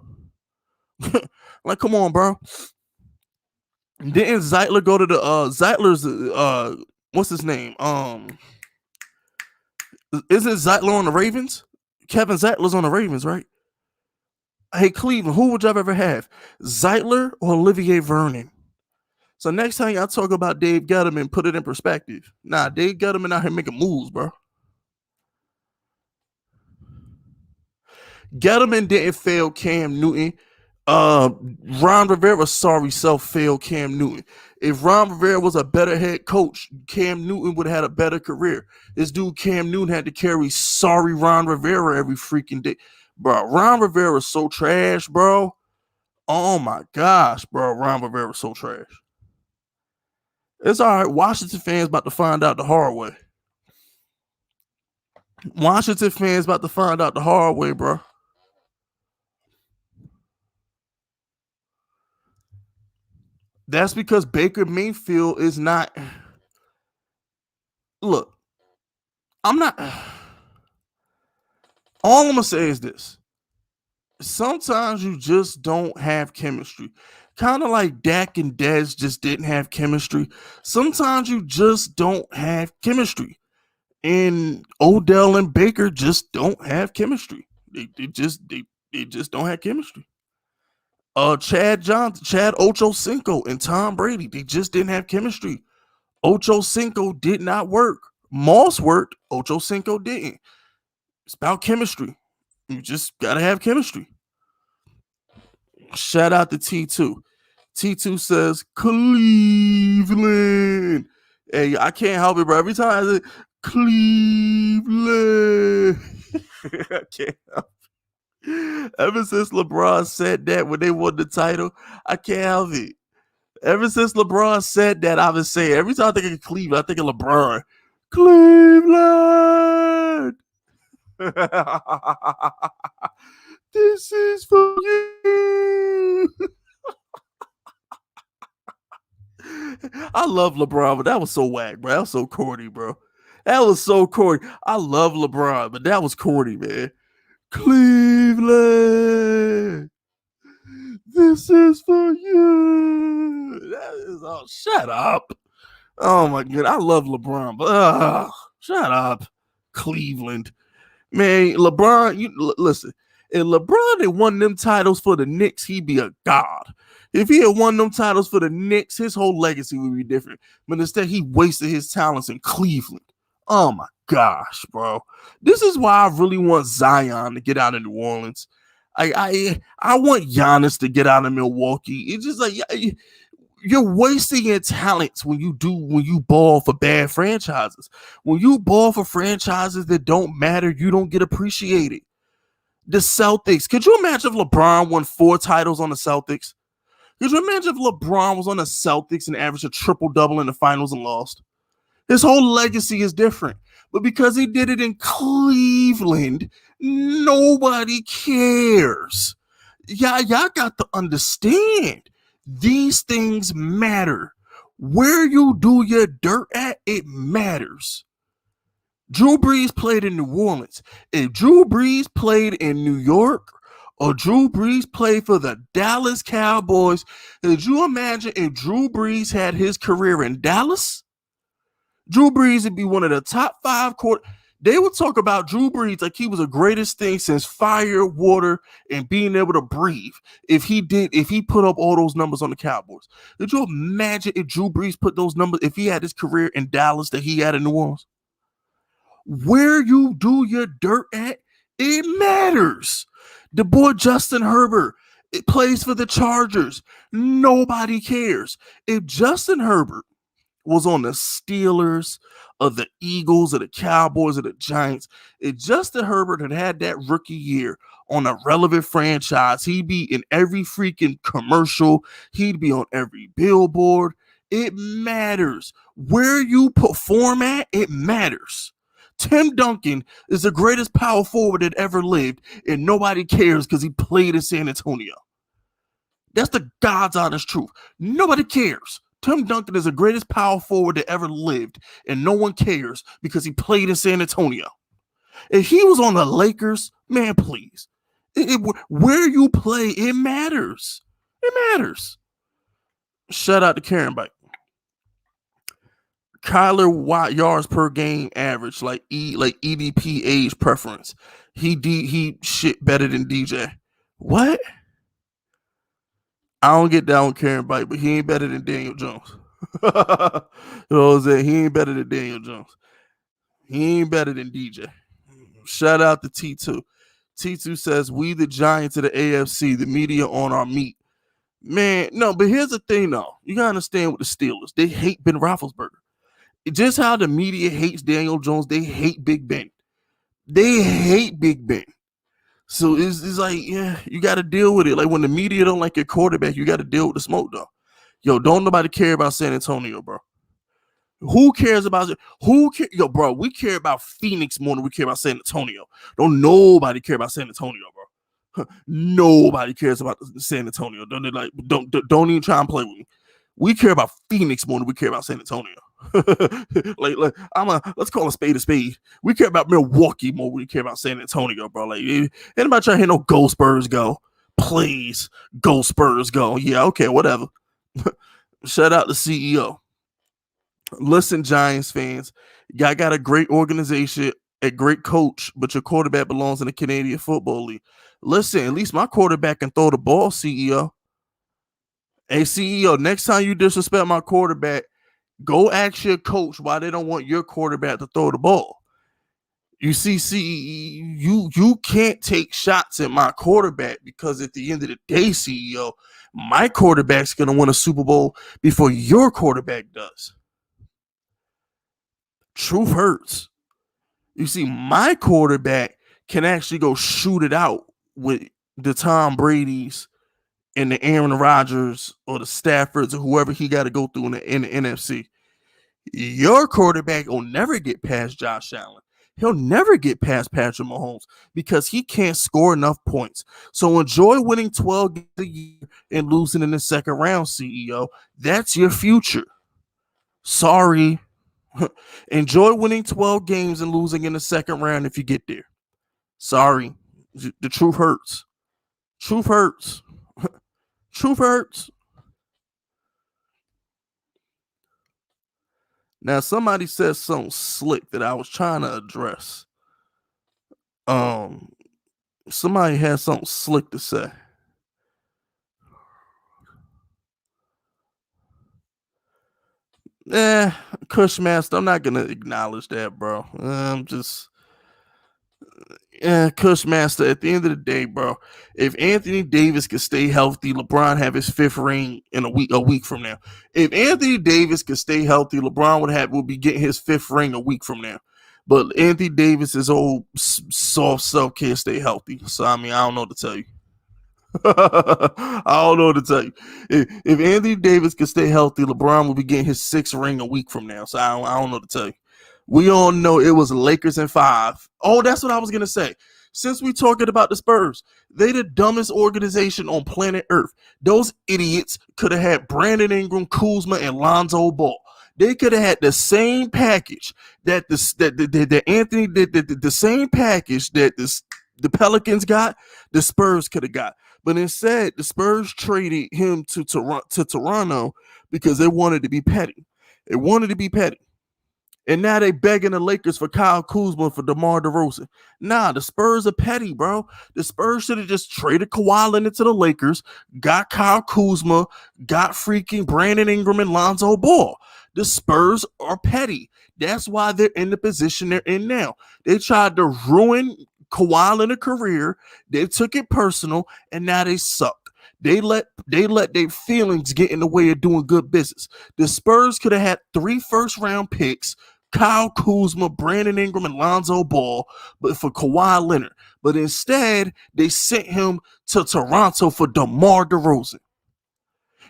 Like, come on, bro. Didn't Zeitler go to the Zeitler's what's his name? Isn't Zeitler on the Ravens? Kevin Zeitler's on the Ravens, right? Hey, Cleveland, who would y'all ever have? Zeitler or Olivier Vernon? So next time y'all talk about Dave Gettleman, put it in perspective. Nah, Dave Gettleman out here making moves, bro. Gettleman didn't fail Cam Newton. Ron Rivera, sorry self, failed Cam Newton. If Ron Rivera was a better head coach, Cam Newton would have had a better career. This dude Cam Newton had to carry sorry Ron Rivera every freaking day. Bro, Ron Rivera is so trash, bro. Oh my gosh, bro. Ron Rivera is so trash. It's all right. Washington fans about to find out the hard way. Washington fans about to find out the hard way, bro. That's because Baker Mayfield is not. Look, I'm not. All I'm gonna say is this: sometimes you just don't have chemistry. Kind of like Dak and Dez just didn't have chemistry. Sometimes you just don't have chemistry. And Odell and Baker just don't have chemistry. They just don't have chemistry. Chad Ochocinco, and Tom Brady, they just didn't have chemistry. Ochocinco did not work. Moss worked. Ochocinco didn't. It's about chemistry. You just gotta have chemistry. Shout out to T2. T2 says Cleveland. Hey, I can't help it, bro. Every time I say Cleveland, I can't help it. Ever since LeBron said that when they won the title, I can't help it. Ever since LeBron said that, I've been saying every time I think of Cleveland, I think of LeBron. Cleveland. This is for you. I love LeBron, but that was so whack, bro. That was so corny, bro. That was so corny. I love LeBron, but that was corny, man. Cleveland, this is for you. That is all. Shut up. Oh my god, I love LeBron, but shut up, Cleveland. Man, LeBron, listen. If LeBron had won them titles for the Knicks, he'd be a god. If he had won them titles for the Knicks, his whole legacy would be different. But instead, he wasted his talents in Cleveland. Oh my gosh, bro. This is why I really want Zion to get out of New Orleans. I want Giannis to get out of Milwaukee. It's just like you're wasting your talents when you ball for bad franchises. When you ball for franchises that don't matter, you don't get appreciated. The Celtics. Could you imagine if LeBron won 4 titles on the Celtics? Could you imagine if LeBron was on the Celtics and averaged a triple-double in the finals and lost? His whole legacy is different. But because he did it in Cleveland, nobody cares. Y'all got to understand. These things matter. Where you do your dirt at, it matters. Drew Brees played in New Orleans. If Drew Brees played in New York or Drew Brees played for the Dallas Cowboys, could you imagine if Drew Brees had his career in Dallas? Drew Brees would be one of the top 5 quarterbacks. They would talk about Drew Brees like he was the greatest thing since fire, water, and being able to breathe. If he put up all those numbers on the Cowboys. Could you imagine if Drew Brees put those numbers, if he had his career in Dallas that he had in New Orleans? Where you do your dirt at, it matters. The boy Justin Herbert, it plays for the Chargers. Nobody cares. If Justin Herbert was on the Steelers or the Eagles or the Cowboys or the Giants, if Justin Herbert had that rookie year on a relevant franchise, he'd be in every freaking commercial. He'd be on every billboard. It matters. Where you perform at, it matters. Tim Duncan is the greatest power forward that ever lived, and nobody cares because he played in San Antonio. That's the God's honest truth. Nobody cares. Tim Duncan is the greatest power forward that ever lived, and no one cares because he played in San Antonio. If he was on the Lakers, man, please. Where you play, it matters. It matters. Shout out to Karen Bike. Kyler Watt yards per game average, like EDP age preference. He shit better than DJ. What? I don't get down Karen Bite, but he ain't better than Daniel Jones. You know what I'm saying? He ain't better than Daniel Jones. He ain't better than DJ. Shout out to T2. T2 says, we the Giants of the AFC, the media on our meat. Man, no, but here's the thing, though. You got to understand with the Steelers. They hate Ben Roethlisberger. Just how the media hates Daniel Jones, they hate Big Ben. They hate Big Ben. So it's like, yeah, you got to deal with it. Like when the media don't like your quarterback, you got to deal with the smoke, though. Yo, don't nobody care about San Antonio, bro. Who cares about it? Yo, bro, we care about Phoenix more than we care about San Antonio. Don't nobody care about San Antonio, bro. Nobody cares about San Antonio. Don't even try and play with me. We care about Phoenix more than we care about San Antonio. Let's call a spade a spade. We care about Milwaukee more than we care about San Antonio, bro. Like, anybody trying to hear no Go Spurs go? Please, Go Spurs go. Yeah, okay, whatever. Shout out the CEO. Listen, Giants fans, y'all got a great organization, a great coach, but your quarterback belongs in the Canadian Football League. Listen, at least my quarterback can throw the ball, CEO. Hey, CEO, next time you disrespect my quarterback, go ask your coach why they don't want your quarterback to throw the ball. You see, you can't take shots at my quarterback because at the end of the day, CEO, my quarterback's going to win a Super Bowl before your quarterback does. Truth hurts. You see, my quarterback can actually go shoot it out with the Tom Brady's and the Aaron Rodgers or the Staffords or whoever he got to go through in the NFC. Your quarterback will never get past Josh Allen. He'll never get past Patrick Mahomes because he can't score enough points. So enjoy winning 12 games a year and losing in the second round, CEO. That's your future. Sorry. Enjoy winning 12 games and losing in the second round if you get there. Sorry. The truth hurts. Truth hurts. Truth hurts. Now, somebody said something slick that I was trying to address. Somebody had something slick to say. Cushmaster, I'm not gonna acknowledge that, bro. I'm just Cushmaster, at the end of the day, bro, if Anthony Davis could stay healthy, LeBron have his fifth ring in a week from now. If Anthony Davis could stay healthy, LeBron will be getting his fifth ring a week from now. But Anthony Davis's old soft self can't stay healthy. So I mean, I don't know what to tell you. I don't know what to tell you. If Anthony Davis could stay healthy, LeBron will be getting his sixth ring a week from now. So I don't know what to tell you. We all know it was Lakers in 5. Oh, that's what I was going to say. Since we talking about the Spurs, they the dumbest organization on planet Earth. Those idiots could have had Brandon Ingram, Kuzma, and Lonzo Ball. They could have had the same package that the same package that the Pelicans got, the Spurs could have got. But instead, the Spurs traded him to Toronto because they wanted to be petty. They wanted to be petty. And now they begging the Lakers for Kyle Kuzma for DeMar DeRozan. Nah, the Spurs are petty, bro. The Spurs should have just traded Kawhi Leonard to the Lakers, got Kyle Kuzma, got freaking Brandon Ingram and Lonzo Ball. The Spurs are petty. That's why they're in the position they're in now. They tried to ruin Kawhi Leonard's career. They took it personal, and now they suck. They let their feelings get in the way of doing good business. The Spurs could have had 3 first-round picks, Kyle Kuzma, Brandon Ingram, and Lonzo Ball, but for Kawhi Leonard. But instead, they sent him to Toronto for DeMar DeRozan.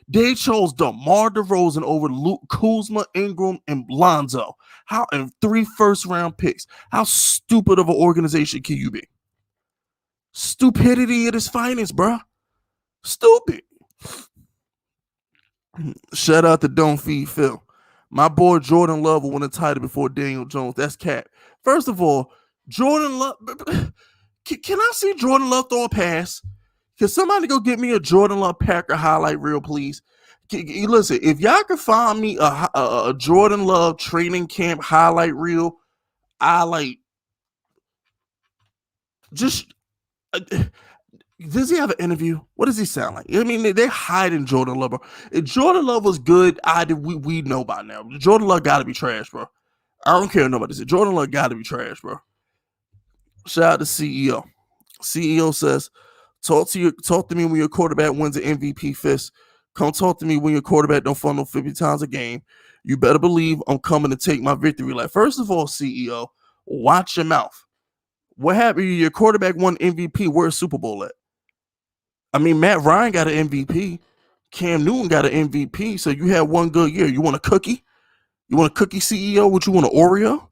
They chose DeMar DeRozan over Kuzma, Ingram, and Lonzo. How and 3 first-round picks. How stupid of an organization can you be? Stupidity at its finest, bro. Stupid. Shout out to Don't Feed Phil. My boy Jordan Love will win a title before Daniel Jones. That's cap. First of all, Jordan Love. Can I see Jordan Love throw a pass? Can somebody go get me a Jordan Love Packer highlight reel, please? Listen, if y'all can find me a Jordan Love training camp highlight reel, I like just Does he have an interview? What does he sound like? I mean, they're hiding Jordan Love. If Jordan Love was good, we know by now. Jordan Love got to be trash, bro. I don't care what nobody says. Jordan Love got to be trash, bro. Shout out to CEO. CEO says, talk to me when your quarterback wins an MVP fist. Come talk to me when your quarterback don't fumble 50 times a game. You better believe I'm coming to take my victory lap. First of all, CEO, watch your mouth. What happened? Your quarterback won MVP. Where's Super Bowl at? I mean, Matt Ryan got an MVP. Cam Newton got an MVP. So you had one good year. You want a cookie? You want a cookie, CEO? What you want, an Oreo?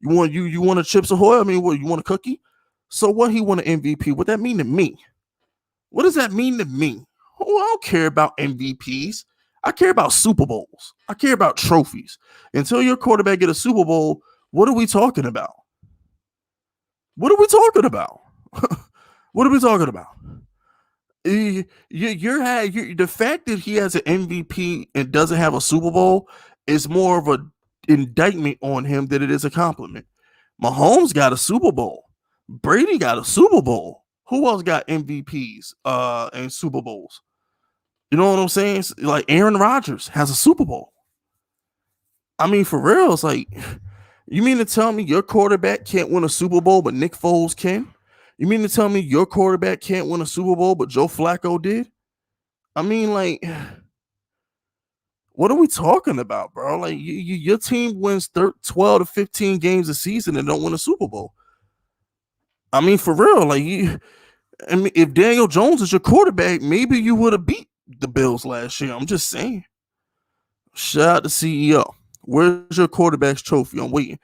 You want a Chips Ahoy? I mean, what, you want a cookie? So what, he won an MVP? What that mean to me? What does that mean to me? Oh, I don't care about MVPs. I care about Super Bowls. I care about trophies. Until your quarterback get a Super Bowl, what are we talking about? What are we talking about? What are we talking about? The fact that he has an MVP and doesn't have a Super Bowl is more of an indictment on him than it is a compliment. Mahomes got a Super Bowl. Brady got a Super Bowl. Who else got MVPs and Super Bowls? You know what I'm saying? Like Aaron Rodgers has a Super Bowl. I mean, for real, it's like, you mean to tell me your quarterback can't win a Super Bowl, but Nick Foles can? You mean to tell me your quarterback can't win a Super Bowl, but Joe Flacco did? I mean, like, what are we talking about, bro? Like, your team wins 12 to 15 games a season and don't win a Super Bowl. I mean, for real, like, I mean, if Daniel Jones is your quarterback, maybe you would have beat the Bills last year. I'm just saying. Shout out to CEO. Where's your quarterback's trophy? I'm waiting.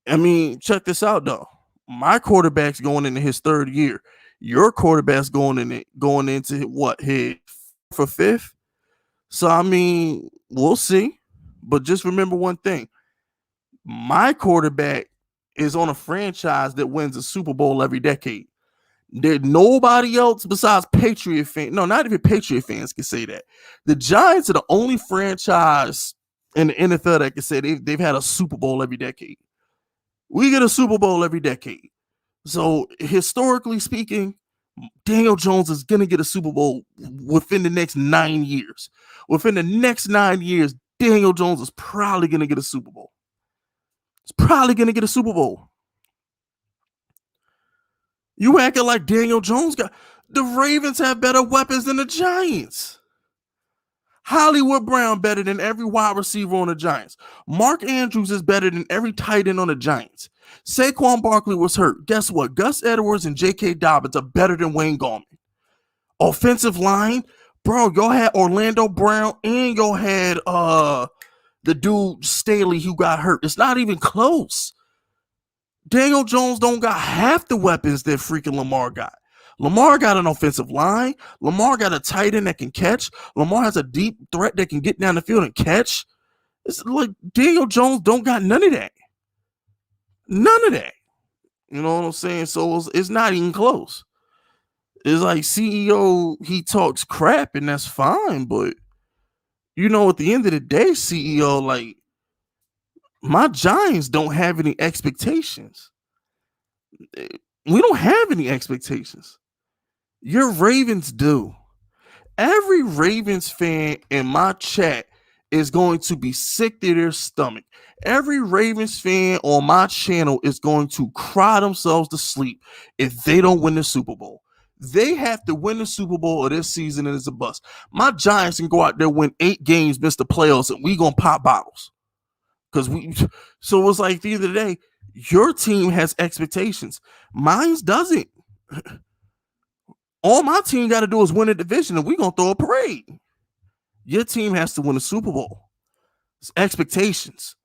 I mean, check this out, though. My quarterback's going into his third year. Your quarterback's going into what, his for fifth? So, I mean, we'll see. But just remember one thing. My quarterback is on a franchise that wins a Super Bowl every decade. There's nobody else besides Patriot fans. No, not even Patriot fans can say that. The Giants are the only franchise in the NFL that can say they've had a Super Bowl every decade. We get a Super Bowl every decade. So historically speaking, Daniel Jones is going to get a Super Bowl within the next 9 years. Within the next 9 years, Daniel Jones is probably going to get a Super Bowl. It's probably going to get a Super Bowl. You acting like Daniel Jones got... The Ravens have better weapons than the Giants. Hollywood Brown better than every wide receiver on the Giants. Mark Andrews is better than every tight end on the Giants. Saquon Barkley was hurt. Guess what? Gus Edwards and J.K. Dobbins are better than Wayne Gallman. Offensive line, bro, y'all had Orlando Brown and y'all had the dude Staley who got hurt. It's not even close. Daniel Jones don't got half the weapons that freaking Lamar got. Lamar got an offensive line. Lamar got a tight end that can catch. Lamar has a deep threat that can get down the field and catch. It's like Daniel Jones don't got none of that. None of that. You know what I'm saying? So it's not even close. It's like CEO, he talks crap and that's fine. But, you know, at the end of the day, CEO, like, my Giants don't have any expectations. We don't have any expectations. Your Ravens do. Every Ravens fan in my chat is going to be sick to their stomach. Every Ravens fan on my channel is going to cry themselves to sleep if they don't win the Super Bowl. They have to win the Super Bowl or this season and it's a bust. My Giants can go out there, win 8 games, miss the playoffs, and we gonna pop bottles. So it's like, at the end of the day, your team has expectations. Mine doesn't. All my team got to do is win a division and we're going to throw a parade. Your team has to win a Super Bowl. It's expectations.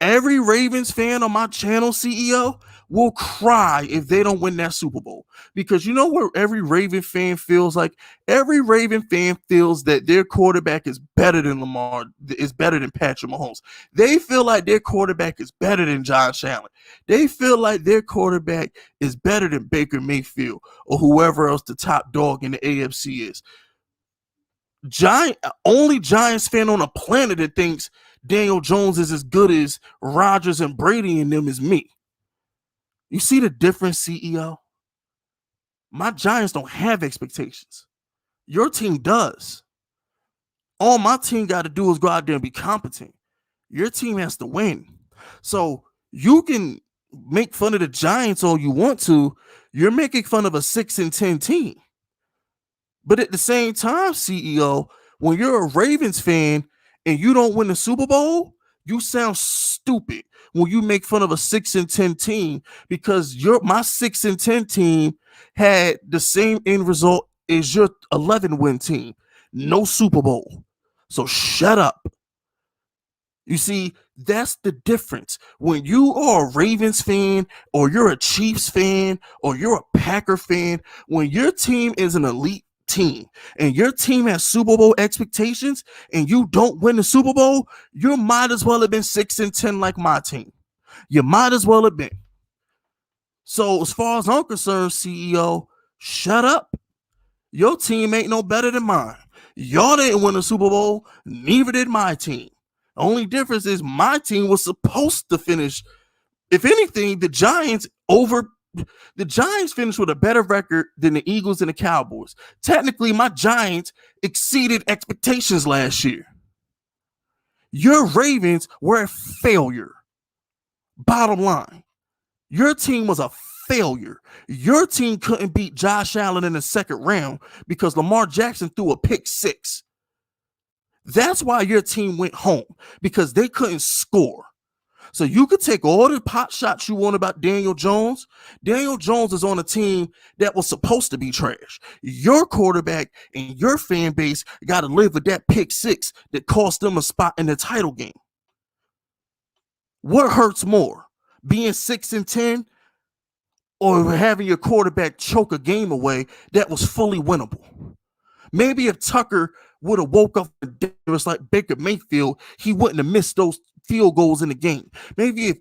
Every Ravens fan on my channel, CEO, will cry if they don't win that Super Bowl. Because you know what every Raven fan feels like? Every Raven fan feels that their quarterback is better than Lamar, is better than Patrick Mahomes. They feel like their quarterback is better than Josh Allen. They feel like their quarterback is better than Baker Mayfield or whoever else the top dog in the AFC is. Only Giants fan on the planet that thinks Daniel Jones is as good as Rodgers and Brady and them is me. You see the difference, CEO? My Giants don't have expectations. Your team does. All my team got to do is go out there and be competent. Your team has to win. So you can make fun of the Giants all you want to. You're making fun of a 6-10 team. But at the same time, CEO, when you're a Ravens fan and you don't win the Super Bowl, you sound stupid when you make fun of a 6-10 team, because my 6-10 team had the same end result as your 11-win team. No Super Bowl. So shut up. You see, that's the difference. When you are a Ravens fan, or you're a Chiefs fan, or you're a Packer fan, when your team is an elite team and your team has Super Bowl expectations and you don't win the Super Bowl, you might as well have been 6-10 like my team. You might as well have been. So as far as I'm concerned, CEO, shut up. Your team ain't no better than mine. Y'all didn't win the Super Bowl, neither did my team. The only difference is my team was supposed to finish. If anything, the Giants finished with a better record than the Eagles and the Cowboys. Technically, my Giants exceeded expectations last year. Your Ravens were a failure. Bottom line, your team was a failure. Your team couldn't beat Josh Allen in the second round because Lamar Jackson threw a pick 6. That's why your team went home, because they couldn't score. So you could take all the pot shots you want about Daniel Jones. Daniel Jones is on a team that was supposed to be trash. Your quarterback and your fan base got to live with that pick 6 that cost them a spot in the title game. What hurts more, being 6-10 or having your quarterback choke a game away that was fully winnable? Maybe if Tucker would have woke up dangerous like Baker Mayfield, he wouldn't have missed those field goals in the game. Maybe if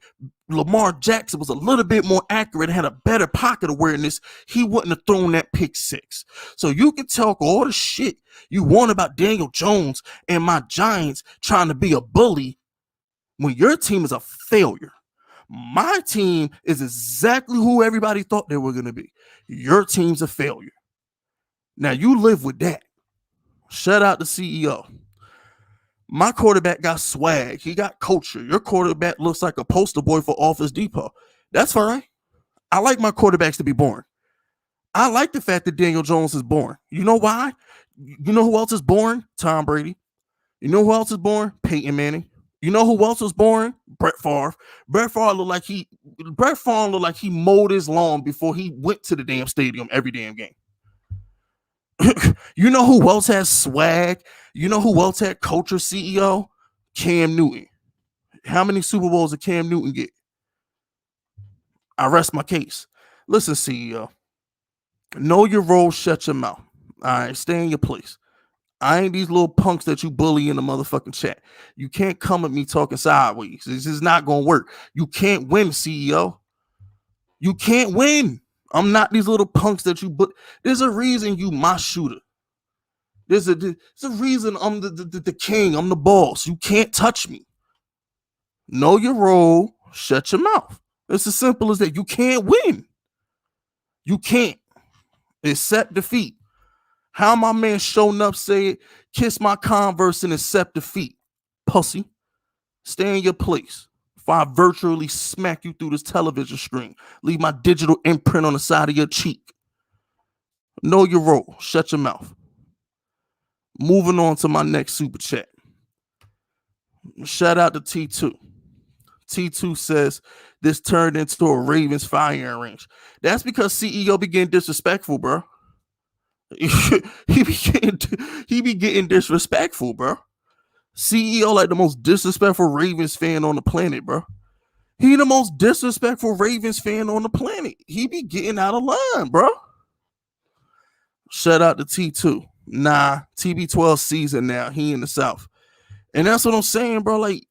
Lamar Jackson was a little bit more accurate and had a better pocket awareness, he wouldn't have thrown that pick 6. So you can talk all the shit you want about Daniel Jones and my Giants trying to be a bully when your team is a failure. My team is exactly who everybody thought they were going to be. Your team's a failure. Now you live with that. Shout out to CEO. My quarterback got swag. He got culture. Your quarterback looks like a poster boy for Office Depot. That's fine. I like my quarterbacks to be boring. I like the fact that Daniel Jones is boring. You know why? You know who else is boring? Tom Brady. You know who else is boring? Peyton Manning. You know who else was boring? Brett Favre. Brett Favre looked like he mowed his lawn before he went to the damn stadium every damn game. You know who else has swag? You know who else had culture, CEO? Cam Newton. How many Super Bowls did Cam Newton get? I rest my case. Listen, CEO. Know your role, shut your mouth. All right, stay in your place. I ain't these little punks that you bully in the motherfucking chat. You can't come at me talking sideways. This is not going to work. You can't win, CEO. You can't win. I'm not these little punks that you, but there's a reason you my shooter. There's a reason I'm the king. I'm the boss. You can't touch me. Know your role. Shut your mouth. It's as simple as that. You can't win. You can't. Accept defeat. How my man showing up said, kiss my Converse and accept defeat. Pussy. Stay in your place. If I virtually smack you through this television screen, leave my digital imprint on the side of your cheek. Know your role. Shut your mouth. Moving on to my next super chat. Shout out to T2. T2 says this turned into a Ravens firing range. That's because CEO be getting disrespectful, bro. he be getting disrespectful, bro. CEO like the most disrespectful Ravens fan on the planet, bro. He the most disrespectful Ravens fan on the planet. He be getting out of line, bro. Shout out to T2. Nah, TB12 season now. He in the South. And that's what I'm saying, bro. Like,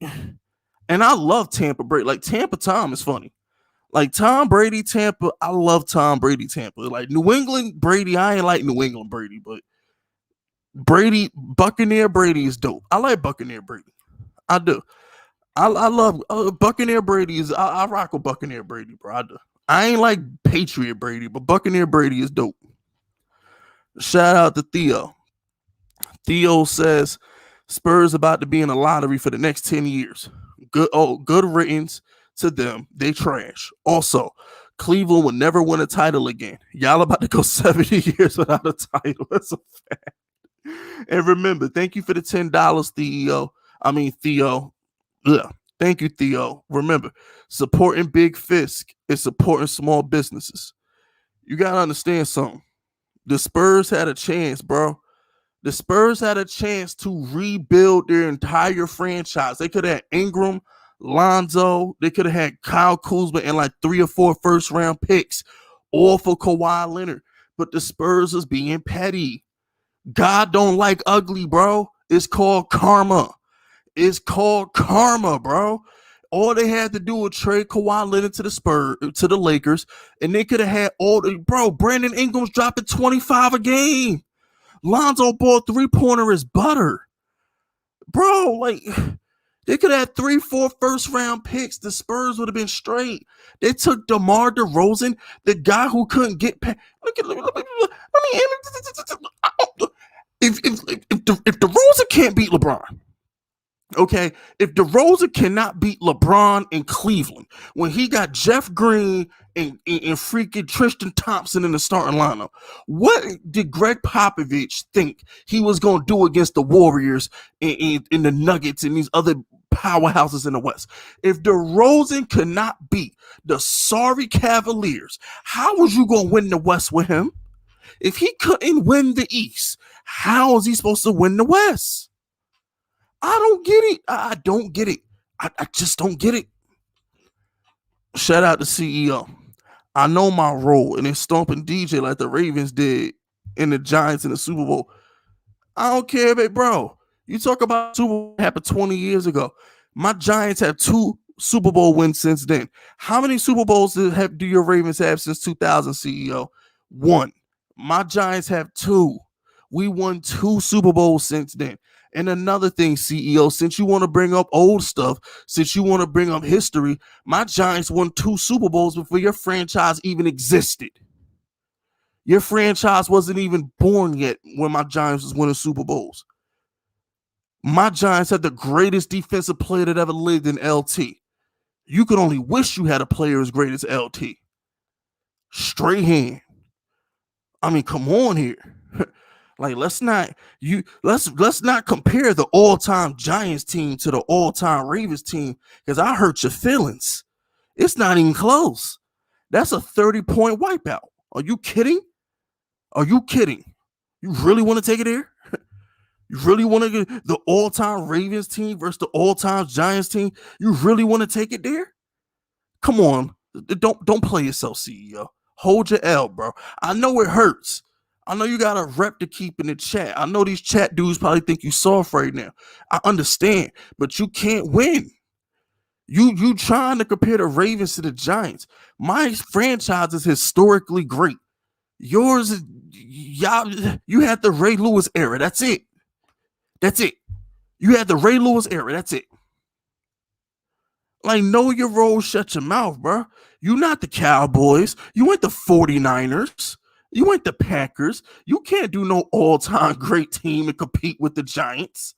and I love Tampa Brady. Like, Tampa Tom is funny. Like, Tom Brady, Tampa, I love Tom Brady, Tampa. Like, New England Brady, I ain't like New England Brady, but Brady, Buccaneer Brady is dope. I like Buccaneer Brady. I do. I love Buccaneer Brady. I rock with Buccaneer Brady, bro. I do. I ain't like Patriot Brady, but Buccaneer Brady is dope. Shout out to Theo. Theo says Spurs about to be in a lottery for the next 10 years. Good riddance to them. They trash. Also, Cleveland will never win a title again. Y'all about to go 70 years without a title. That's a fact. And remember, thank you for the $10, Theo. I mean, Theo. Ugh. Thank you, Theo. Remember, supporting Big Fisk is supporting small businesses. You got to understand something. The Spurs had a chance, bro. The Spurs had a chance to rebuild their entire franchise. They could have had Ingram, Lonzo. They could have had Kyle Kuzma and like 3 or 4 first-round picks, all for Kawhi Leonard. But the Spurs is being petty. God don't like ugly, bro. It's called karma. It's called karma, bro. All they had to do was trade Kawhi Leonard to the Spurs, to the Lakers, and they could have had all the bro. Brandon Ingram's dropping 25 a game. Lonzo Ball 3-pointer is butter, bro. Like they could have had 3, 4 first-round picks. The Spurs would have been straight. They took DeMar DeRozan, the guy who couldn't get past. If DeRozan can't beat LeBron, okay, if DeRozan cannot beat LeBron in Cleveland when he got Jeff Green and freaking Tristan Thompson in the starting lineup, what did Greg Popovich think he was going to do against the Warriors and the Nuggets and these other powerhouses in the West? If DeRozan could not beat the sorry Cavaliers, how was you going to win the West with him? If he couldn't win the East, how is he supposed to win the West? I don't get it. I don't get it. I just don't get it. Shout out to CEO. I know my role, and it's stomping DJ like the Ravens did in the Giants in the Super Bowl. I don't care, but bro, you talk about Super Bowl happened 20 years ago. My Giants have 2 Super Bowl wins since then. How many Super Bowls do your Ravens have since 2000, CEO? 1. My Giants have 2. We won 2 Super Bowls since then. And another thing, CEO, since you want to bring up old stuff, since you want to bring up history, my Giants won 2 Super Bowls before your franchise even existed. Your franchise wasn't even born yet when my Giants was winning Super Bowls. My Giants had the greatest defensive player that ever lived in LT. You could only wish you had a player as great as LT. Straight hand. I mean, come on here. Like let's not compare the all-time Giants team to the all-time Ravens team because I hurt your feelings. It's not even close. That's a 30-point wipeout. Are you kidding? Are you kidding? You really want to take it there? You really want to get the all-time Ravens team versus the all-time Giants team? You really want to take it there? Come on. Don't play yourself, CEO. Hold your L, bro. I know it hurts. I know you got a rep to keep in the chat. I know these chat dudes probably think you soft right now. I understand, but you can't win. You trying to compare the Ravens to the Giants. My franchise is historically great. Yours is y'all. You had the Ray Lewis era. That's it. That's it. You had the Ray Lewis era. That's it. Like, know your role, shut your mouth, bro. You not the Cowboys. You ain't the 49ers. You ain't the Packers. You can't do no all-time great team and compete with the Giants.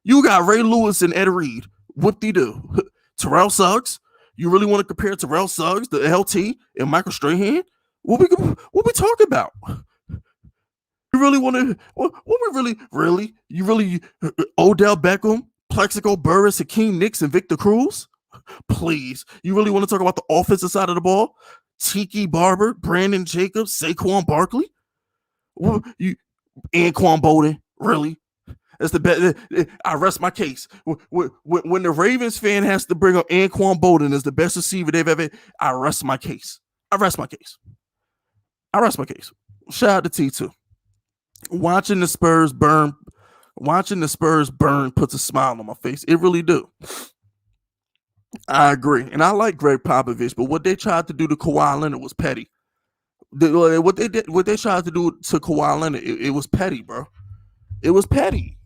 You got Ray Lewis and Ed Reed. Whoop-de-doo. Terrell Suggs. You really want to compare Terrell Suggs, the LT, and Michael Strahan? What we talking about? You really want to? What we really? You really Odell Beckham, Plexico Burris, Hakeem Nicks, and Victor Cruz? Please, you really want to talk about the offensive side of the ball? Tiki Barber, Brandon Jacobs, Saquon Barkley, you Anquan Bolden, really? That's the best. I rest my case. When the Ravens fan has to bring up Anquan Bolden as the best receiver they've ever, I rest my case. I rest my case. I rest my case. Shout out to T2. Watching the Spurs burn puts a smile on my face. It really do. I agree, and I like Greg Popovich, but what they tried to do to Kawhi Leonard was petty. What they tried to do to Kawhi Leonard, it was petty, bro. It was petty.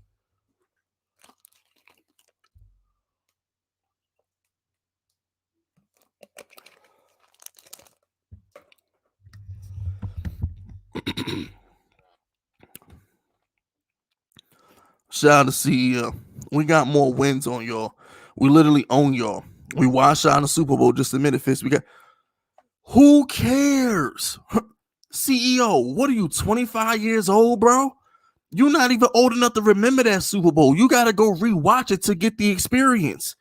Shout out to CEO. We got more wins on y'all. We literally own y'all. We washed out in the Super Bowl just a minute, Fist. We got. Who cares? CEO, what are you, 25 years old, bro? You're not even old enough to remember that Super Bowl. You got to go rewatch it to get the experience.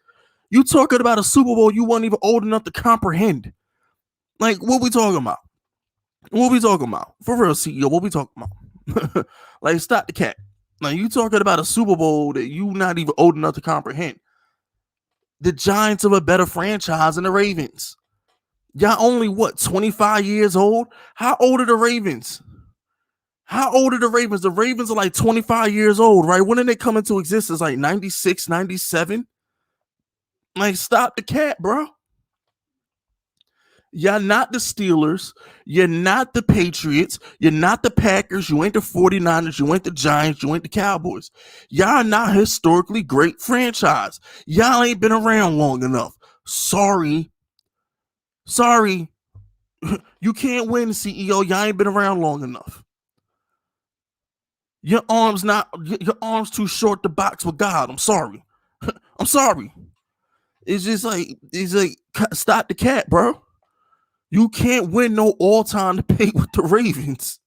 You talking about a Super Bowl you weren't even old enough to comprehend. Like, what we talking about? What we talking about? For real, CEO, what we talking about? Like, stop the cat. Like, you talking about a Super Bowl that you not even old enough to comprehend. The Giants are a better franchise than the Ravens. Y'all only, what, 25 years old? How old are the Ravens? How old are the Ravens? The Ravens are like 25 years old, right? When did they come into existence? Like 96, 97? Like, stop the cat, bro. You're not the Steelers. You're not the Patriots. You're not the Packers. You ain't the 49ers. You ain't the Giants. You ain't the Cowboys. Y'all not historically great franchise. Y'all ain't been around long enough. Sorry. You can't win, CEO. Y'all ain't been around long enough. Your arm's too short to box with God. I'm sorry. I'm sorry. It's like stop the cat, bro. You can't win no all-time debate with the Ravens.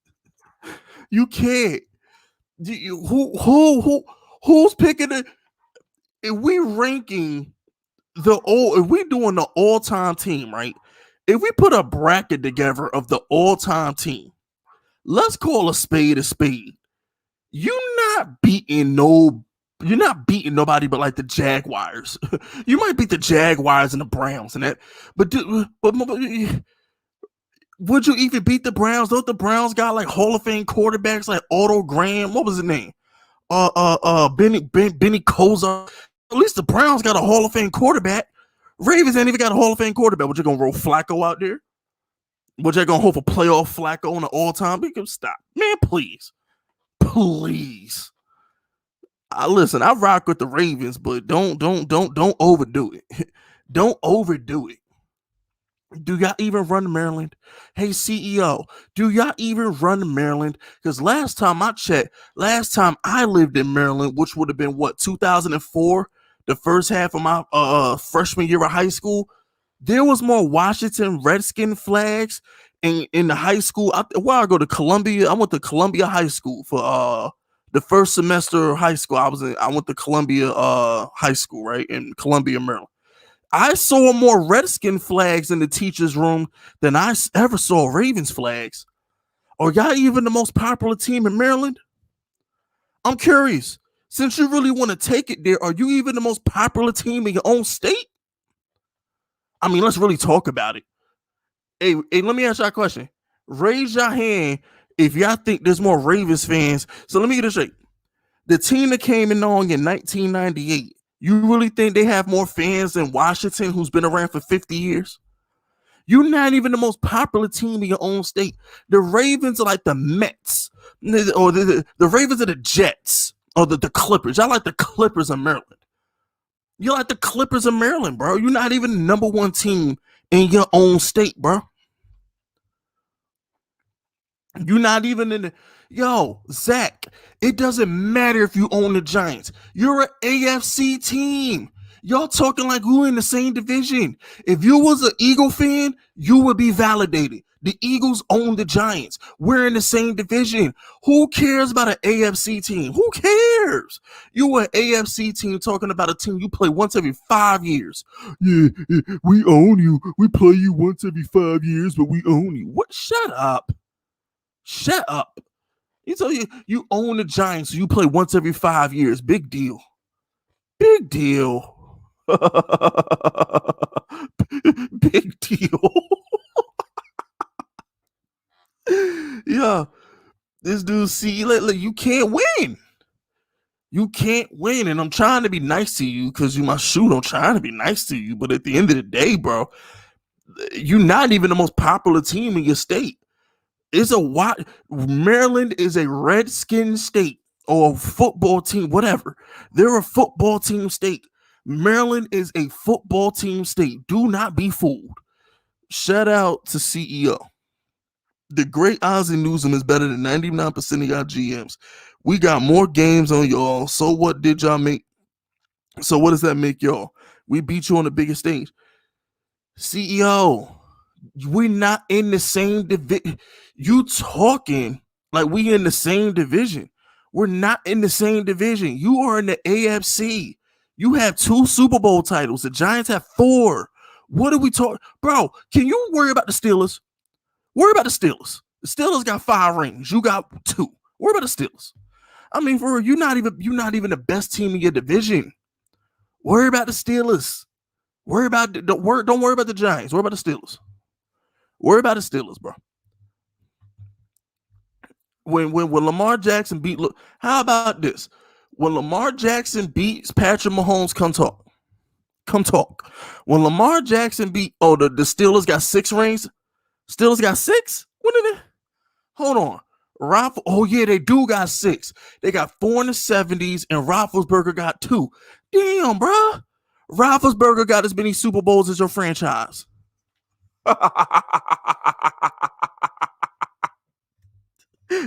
You can't. Who's picking it? If we ranking if we doing the all-time team, right? If we put a bracket together of the all-time team, let's call a spade a spade. You're not beating nobody but like the Jaguars. You might beat the Jaguars and the Browns and that, but would you even beat the Browns? Don't the Browns got like Hall of Fame quarterbacks like Otto Graham? What was his name? Benny Kosar. At least the Browns got a Hall of Fame quarterback. Ravens ain't even got a Hall of Fame quarterback. What, you gonna roll Flacco out there? What, you gonna hope for playoff Flacco on the all-time? Stop, man, please. Listen, I rock with the Ravens, but don't overdo it. Don't overdo it. Do y'all even run Maryland? Hey, CEO, do y'all even run Maryland? Because last time I lived in Maryland, which would have been what, 2004, the first half of my freshman year of high school, there was more Washington Redskin flags in the high school. I go to Columbia. I went to Columbia High School for the first semester of high school. I went to Columbia High School, right, in Columbia, Maryland. I saw more Redskin flags in the teacher's room than I ever saw Ravens flags. Are y'all even the most popular team in Maryland? I'm curious. Since you really want to take it there, are you even the most popular team in your own state? I mean, let's really talk about it. Hey, let me ask y'all a question. Raise your hand if y'all think there's more Ravens fans. So let me get this straight. The team that came in 1998, you really think they have more fans than Washington, who's been around for 50 years? You're not even the most popular team in your own state. The Ravens are like the Mets, or the Ravens are the Jets, or the Clippers. Y'all like the Clippers of Maryland. You're like the Clippers of Maryland, bro. You're not even the number one team in your own state, bro. You're not even in the... Yo, Zach, it doesn't matter if you own the Giants. You're an AFC team. Y'all talking like we're in the same division. If you was an Eagle fan, you would be validated. The Eagles own the Giants. We're in the same division. Who cares about an AFC team? Who cares? You an AFC team talking about a team you play once every 5 years. Yeah, we own you. We play you once every 5 years, but we own you. What? Shut up. Shut up. You own the Giants, so you play once every 5 years. Big deal. Big deal. Big deal. Yeah. This dude, you can't win. You can't win. And I'm trying to be nice to you because you my shoot. I'm trying to be nice to you. But at the end of the day, bro, you're not even the most popular team in your state. Maryland is a redskin state or a football team, whatever. They're a football team state. Maryland is a football team state. Do not be fooled. Shout out to CEO. The great Ozzie Newsome is better than 99% of y'all GMs. We got more games on y'all. So what did y'all make? So what does that make y'all? We beat you on the biggest stage. CEO, we're not in the same division. You talking like we in the same division. We're not in the same division. You are in the AFC. You have 2 Super Bowl titles. The Giants have 4. What are we talking? Bro, can you worry about the Steelers? Worry about the Steelers. The Steelers got 5 rings. You got 2. Worry about the Steelers. I mean, for real, you're not even the best team in your division. Worry about the Steelers. Don't worry about the Giants. Worry about the Steelers. Worry about the Steelers, bro. When Lamar Jackson beat, look, how about this? When Lamar Jackson beats Patrick Mahomes, come talk. Come talk. When Lamar Jackson beat, the Steelers got 6 rings. Steelers got 6? When did they? Hold on. Oh yeah, they do got 6. They got 4 in the 70s, and Roethlisberger got 2. Damn, bro. Roethlisberger got as many Super Bowls as your franchise.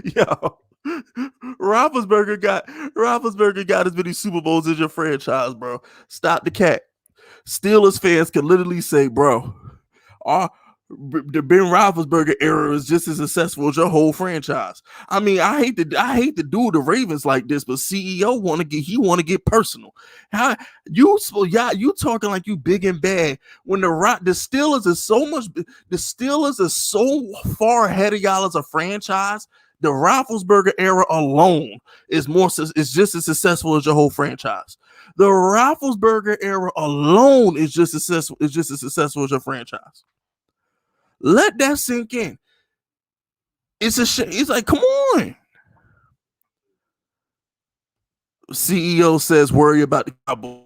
Yo, Roethlisberger got as many Super Bowls as your franchise, bro. Stop the cat. Steelers fans can literally say, bro, the Ben Roethlisberger era is just as successful as your whole franchise. I mean, I hate to do the Ravens like this, but CEO want to get personal. How you talking like you big and bad when the Steelers is so far ahead of y'all as a franchise. The Roethlisberger era alone is just as successful as your whole franchise. The Roethlisberger era alone is just as successful as your franchise. Let that sink in. It's a shame. It's like, come on. CEO says, worry about the Cowboys.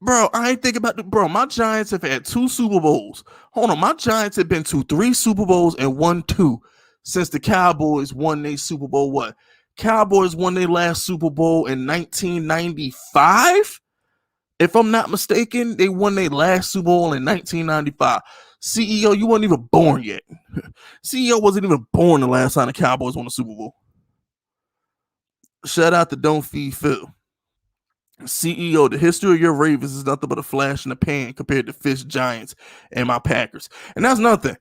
Bro, I ain't thinking about my Giants have had 2 Super Bowls. Hold on, my Giants have been to 3 Super Bowls and won 2 since the Cowboys won their Super Bowl. What? Cowboys won their last Super Bowl in 1995? If I'm not mistaken, they won their last Super Bowl in 1995. CEO, you weren't even born yet. CEO wasn't even born the last time the Cowboys won the Super Bowl. Shout out to Don't Feed Phil. CEO, the history of your Ravens is nothing but a flash in the pan compared to Fish Giants and my Packers. And that's nothing.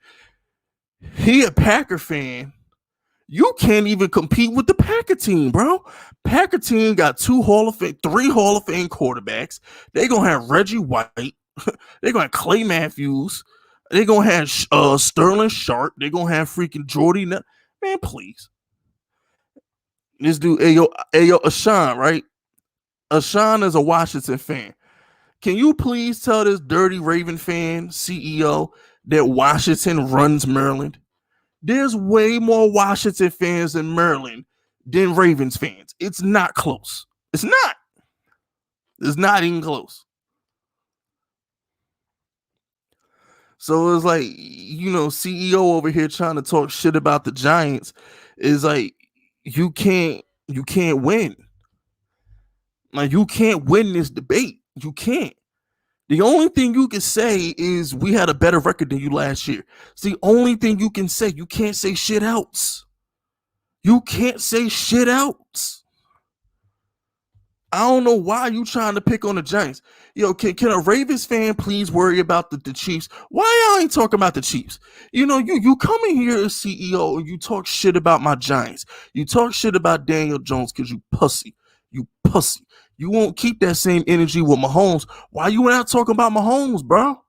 He a Packer fan. You can't even compete with the Packer team, bro. Packer team got 3 Hall of Fame quarterbacks. They're going to have Reggie White. They're going to have Clay Matthews. They're going to have Sterling Sharp. They're going to have freaking Jordy. Man, please. This dude, Ayo, Ashan, right? Ashan is a Washington fan. Can you please tell this dirty Raven fan CEO that Washington runs Maryland? There's way more Washington fans in Maryland than Ravens fans. It's not close. It's not. It's not even close. So it's like, CEO over here trying to talk shit about the Giants is like, you can't win. Like, you can't win this debate. You can't. The only thing you can say is we had a better record than you last year. It's the only thing you can say. You can't say shit else. You can't say shit else. I don't know why you trying to pick on the Giants. Yo, can a Ravens fan please worry about the Chiefs? Why y'all ain't talking about the Chiefs? You come in here as CEO and you talk shit about my Giants. You talk shit about Daniel Jones because you pussy. You pussy. You won't keep that same energy with Mahomes. Why you not talking about Mahomes, bro?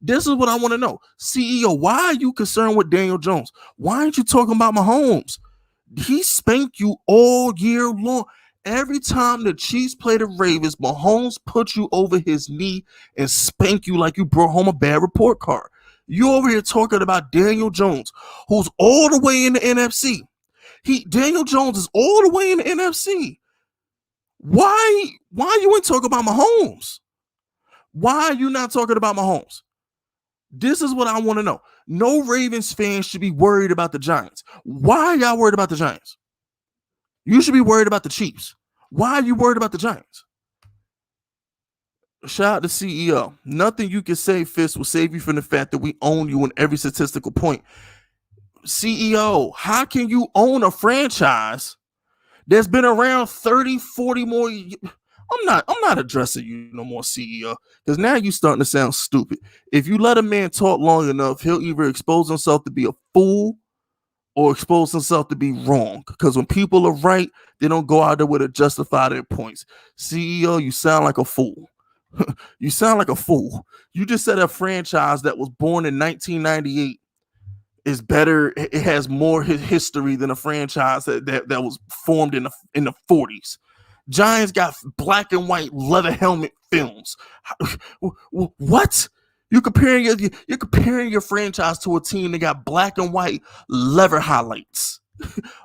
This is what I want to know. CEO, why are you concerned with Daniel Jones? Why aren't you talking about Mahomes? He spanked you all year long. Every time the Chiefs play the Ravens, Mahomes put you over his knee and spank you like you brought home a bad report card. You over here talking about Daniel Jones, who's all the way in the NFC. Daniel Jones is all the way in the NFC. Why you ain't talking about Mahomes? Why are you not talking about Mahomes? This is what I want to know. No Ravens fans should be worried about the Giants. Why are y'all worried about the Giants? You should be worried about the Chiefs. Why are you worried about the Giants? Shout out to CEO. Nothing you can say, Fist, will save you from the fact that we own you in every statistical point. CEO, how can you own a franchise that's been around 30, 40 more years? I'm not addressing you no more, CEO, because now you're starting to sound stupid. If you let a man talk long enough, he'll either expose himself to be a fool or expose himself to be wrong. Because when people are right, they don't go out there with to justify their points. CEO, you sound like a fool. You sound like a fool. You just said a franchise that was born in 1998 is better. It has more history than a franchise that was formed in the 40s. Giants got black and white leather helmet films. What? You're comparing your franchise to a team that got black and white leather highlights.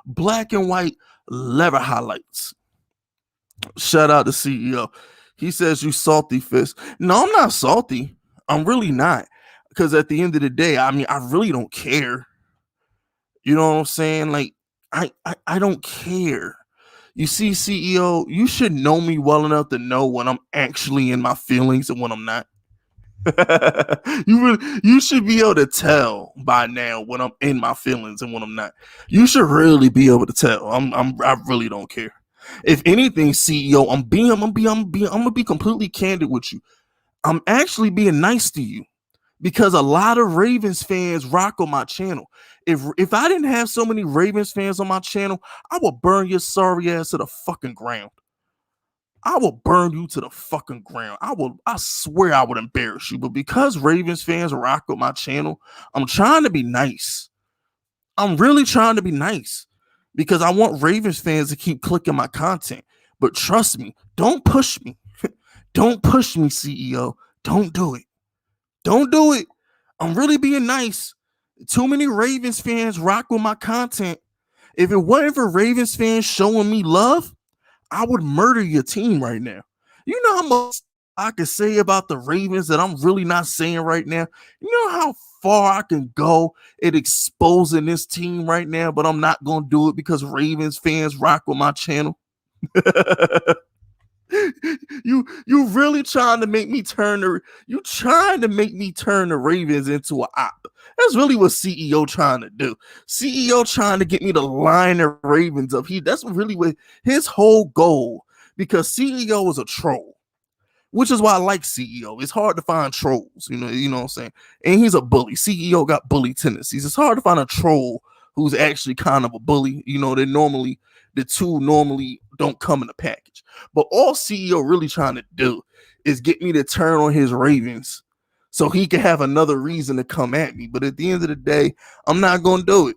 Black and white leather highlights. Shout out to CEO. He says you salty fist. No, I'm not salty. I'm really not. Because at the end of the day, I mean, I really don't care. You know what I'm saying? Like, I don't care. You see, CEO, you should know me well enough to know when I'm actually in my feelings and when I'm not. You should be able to tell by now when I'm in my feelings and when I'm not. You should really be able to tell. I really don't care. If anything, CEO, I'm gonna be completely candid with you. I'm actually being nice to you because a lot of Ravens fans rock on my channel. If I didn't have so many Ravens fans on my channel, I would burn your sorry ass to the fucking ground. I will burn you to the fucking ground. I swear I would embarrass you. But because Ravens fans rock with my channel, I'm trying to be nice. I'm really trying to be nice because I want Ravens fans to keep clicking my content. But trust me, don't push me. Don't push me, CEO. Don't do it. Don't do it. I'm really being nice. Too many Ravens fans rock with my content. If it wasn't for Ravens fans showing me love, I would murder your team right now. You know how much I can say about the Ravens that I'm really not saying right now? You know how far I can go at exposing this team right now, but I'm not going to do it because Ravens fans rock with my channel? You really trying to make me turn the Ravens into an op. That's really what CEO trying to do. CEO trying to get me to line the Ravens up. That's really what his whole goal, because CEO is a troll, which is why I like CEO. It's hard to find trolls, you know what I'm saying? And he's a bully. CEO got bully tendencies. It's hard to find a troll who's actually kind of a bully. You know, the two normally don't come in a package. But all CEO really trying to do is get me to turn on his Ravens so he can have another reason to come at me. But at the end of the day, I'm not going to do it.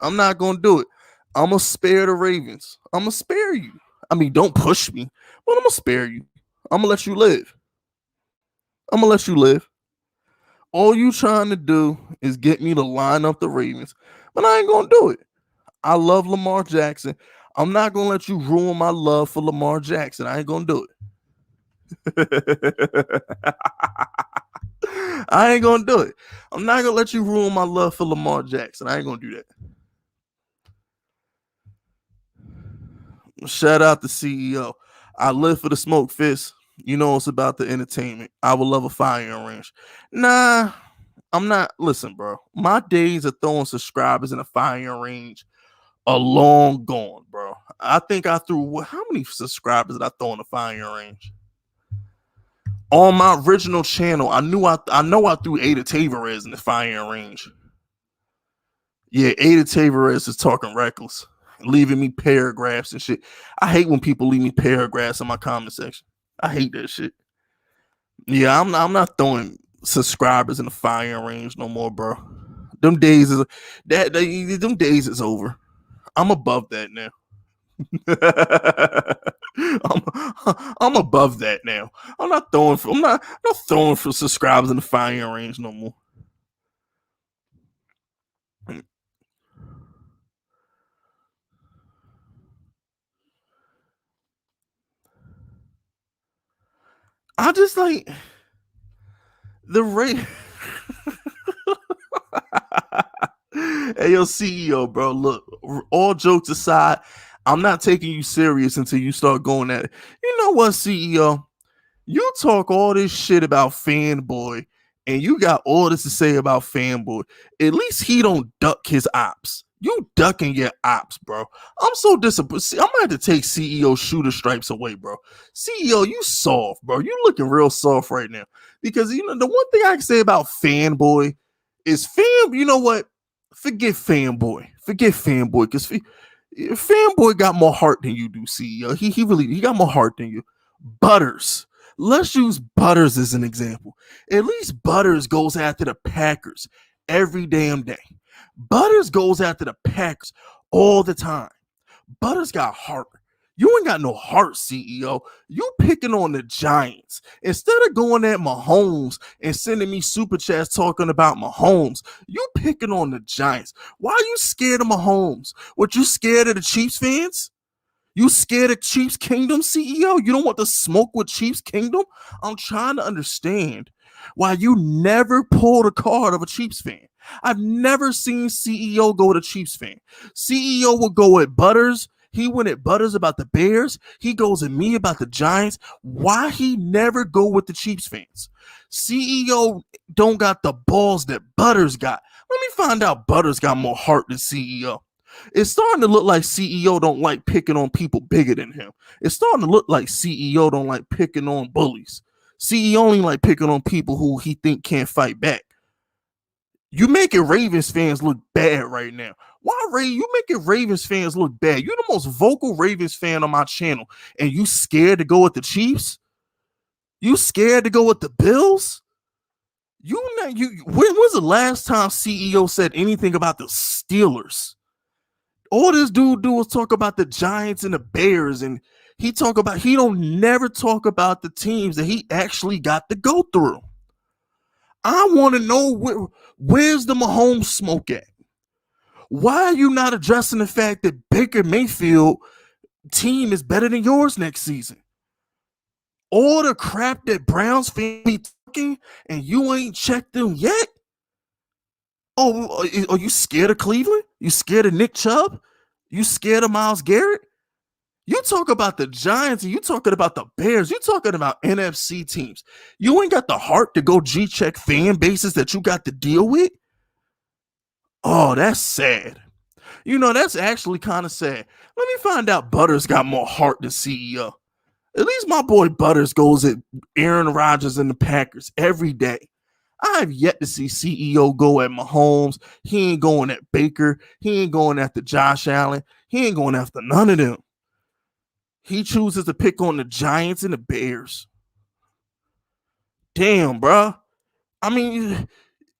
I'm not going to do it. I'm going to spare the Ravens. I'm going to spare you. I mean, don't push me, but I'm going to spare you. I'm going to let you live. I'm going to let you live. All you trying to do is get me to line up the Ravens, but I ain't going to do it. I love Lamar Jackson. I'm not going to let you ruin my love for Lamar Jackson. I ain't going to do it. I ain't going to do it. I'm not going to let you ruin my love for Lamar Jackson. I ain't going to do that. Shout out to CEO. I live for the smoke fist. You know it's about the entertainment. I would love a firing range. Nah, I'm not. Listen, bro. My days of throwing subscribers in a firing range are long gone, bro. I think I threw, how many subscribers did I throw in the firing range? On my original channel, I know I threw Ada Tavares in the firing range. Yeah, Ada Tavares is talking reckless, leaving me paragraphs and shit. I hate when people leave me paragraphs in my comment section. I hate that shit. Yeah, I'm not throwing subscribers in the firing range no more, bro. Them days is over. I'm above that now. I'm above that now. I'm not throwing for subscribers in the firing range no more. I just like the rate. Hey, yo, CEO, bro. Look, all jokes aside, I'm not taking you serious until you start going at it. You know what, CEO? You talk all this shit about fanboy and you got all this to say about Fanboy. At least he don't duck his ops. You ducking your ops, bro. I'm so disappointed. I'm gonna have to take CEO shooter stripes away, bro. CEO, you soft, bro. You looking real soft right now. Because the one thing I can say about Fanboy is you know what? Forget Fanboy. Forget Fanboy. Because Fanboy got more heart than you do, CEO. He got more heart than you. Butters. Let's use Butters as an example. At least Butters goes after the Packers every damn day. Butters goes after the Packers all the time. Butters got heart. You ain't got no heart, CEO. You picking on the Giants. Instead of going at Mahomes and sending me super chats talking about Mahomes, you picking on the Giants. Why are you scared of Mahomes? What, you scared of the Chiefs fans? You scared of Chiefs Kingdom, CEO? You don't want to smoke with Chiefs Kingdom? I'm trying to understand why you never pulled a card of a Chiefs fan. I've never seen CEO go with a Chiefs fan. CEO will go at Butters. He went at Butters about the Bears. He goes at me about the Giants. Why he never go with the Chiefs fans? CEO don't got the balls that Butters got. Let me find out Butters got more heart than CEO. It's starting to look like CEO don't like picking on people bigger than him. It's starting to look like CEO don't like picking on bullies. CEO only like picking on people who he think can't fight back. You making Ravens fans look bad right now. Why, Ray? You making Ravens fans look bad. You're the most vocal Ravens fan on my channel, and you scared to go with the Chiefs? You scared to go with the Bills? When was the last time CEO said anything about the Steelers? All this dude do is talk about the Giants and the Bears, and he don't never talk about the teams that he actually got to go through. I want to know where's the Mahomes smoke at? Why are you not addressing the fact that Baker Mayfield team is better than yours next season? All the crap that Browns fans be talking and you ain't checked them yet? Oh, are you scared of Cleveland? You scared of Nick Chubb? You scared of Myles Garrett? You talk about the Giants and you talking about the Bears. You talking about NFC teams. You ain't got the heart to go G-check fan bases that you got to deal with? Oh, that's sad. That's actually kind of sad. Let me find out Butters got more heart than CEO. At least my boy Butters goes at Aaron Rodgers and the Packers every day. I have yet to see CEO go at Mahomes. He ain't going at Baker. He ain't going after Josh Allen. He ain't going after none of them. He chooses to pick on the Giants and the Bears. Damn, bro. I mean,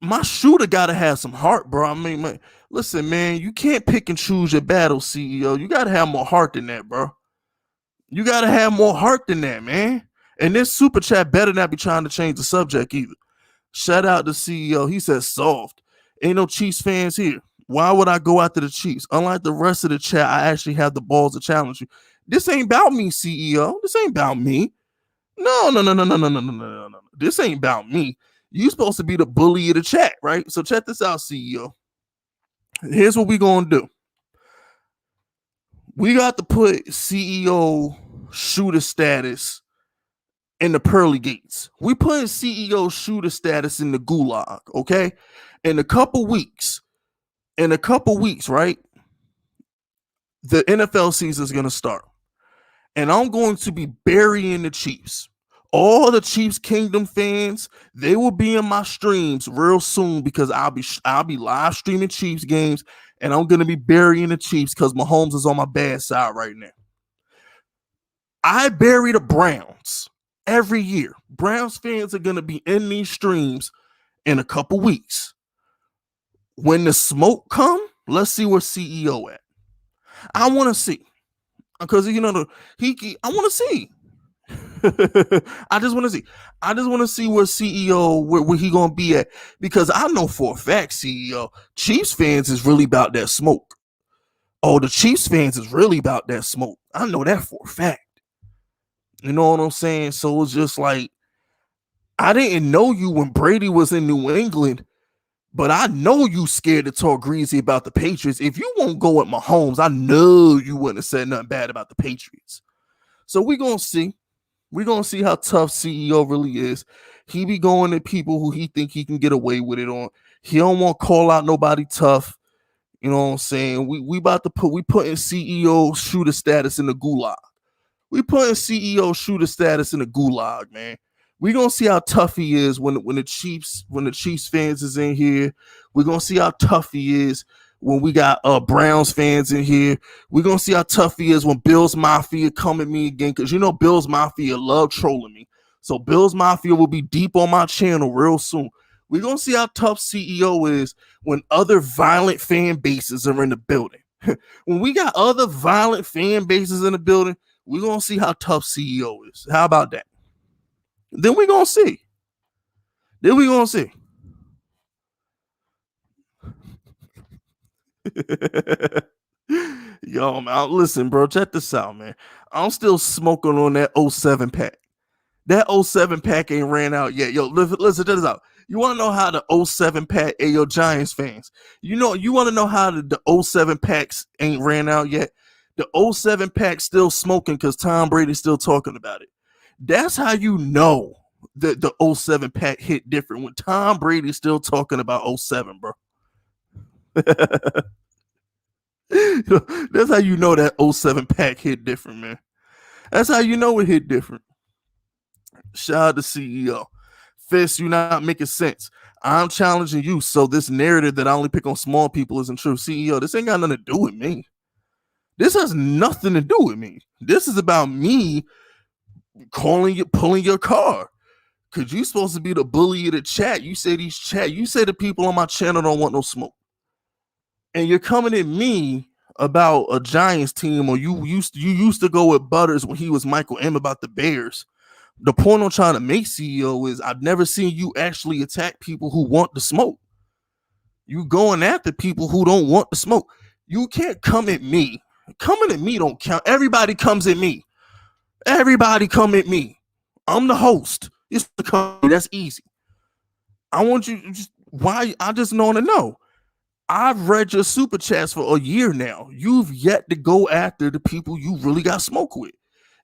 my shooter got to have some heart, bro. I mean, listen, man, you can't pick and choose your battles, CEO. You got to have more heart than that, bro. You got to have more heart than that, man. And this super chat better not be trying to change the subject either. Shout out to CEO. He says soft. Ain't no Chiefs fans here. Why would I go after the Chiefs? Unlike the rest of the chat, I actually have the balls to challenge you. This ain't about me, CEO. This ain't about me. No. This ain't about me. You supposed to be the bully of the chat, right? So check this out, CEO. Here's what we gonna do. We got to put CEO shooter status in the pearly gates. We putting CEO shooter status in the gulag, okay? In a couple weeks, right? The NFL season is gonna start. And I'm going to be burying the Chiefs. All the Chiefs Kingdom fans, they will be in my streams real soon because I'll be live streaming Chiefs games, and I'm gonna be burying the Chiefs because Mahomes is on my bad side right now. I bury the Browns every year. Browns fans are gonna be in these streams in a couple weeks. When the smoke come, let's see where CEO at. I want to see. Because I want to see. I just want to see. I just want to see where CEO where he gonna be at, because I know for a fact CEO Chiefs fans is really about that smoke. Oh, the Chiefs fans is really about that smoke. I know that for a fact. You know what I'm saying? So it's just like, I didn't know you when Brady was in New England, but I know you scared to talk greasy about the Patriots. If you won't go with Mahomes, I know you wouldn't have said nothing bad about the Patriots. So we're going to see. We're going to see how tough CEO really is. He be going to people who he think he can get away with it on. He don't want to call out nobody tough. You know what I'm saying? We about to putting CEO shooter status in the gulag. We putting CEO shooter status in the gulag, man. We gonna see how tough he is when the Chiefs fans is in here. We gonna see how tough he is when we got Browns fans in here. We gonna see how tough he is when Bills Mafia come at me again, because you know Bills Mafia love trolling me. So Bills Mafia will be deep on my channel real soon. We gonna see how tough CEO is when other violent fan bases are in the building. When we got other violent fan bases in the building, we're going to see how tough CEO is. How about that? Then we're going to see. Yo, man, listen, bro, check this out, man. I'm still smoking on that 07 pack. That 07 pack ain't ran out yet. Yo, listen, check this out. You want to know how the 07 pack, hey, yo, Giants fans, you want to know how the 07 packs ain't ran out yet? The 07 pack still smoking because Tom Brady's still talking about it. That's how you know that the 07 pack hit different, when Tom Brady's still talking about 07, bro. That's how you know that 07 pack hit different, man. That's how you know it hit different. Shout out to CEO. Fist, you not making sense. I'm challenging you. So this narrative that I only pick on small people isn't true. CEO, this ain't got nothing to do with me. This has nothing to do with me. This is about me calling you, pulling your car. Cause you supposed to be the bully of the chat. You say the people on my channel don't want no smoke. And you're coming at me about a Giants team, or you used to go with Butters when he was Michael M about the Bears. The point I'm trying to make, CEO, is I've never seen you actually attack people who want the smoke. You going after people who don't want the smoke. You can't come at me. Coming at me don't count. Everybody comes at me. Everybody come at me. I'm the host. It's the company. That's easy. I want you to just, why? I just want to know. I've read your super chats for a year now. You've yet to go after the people you really got smoke with.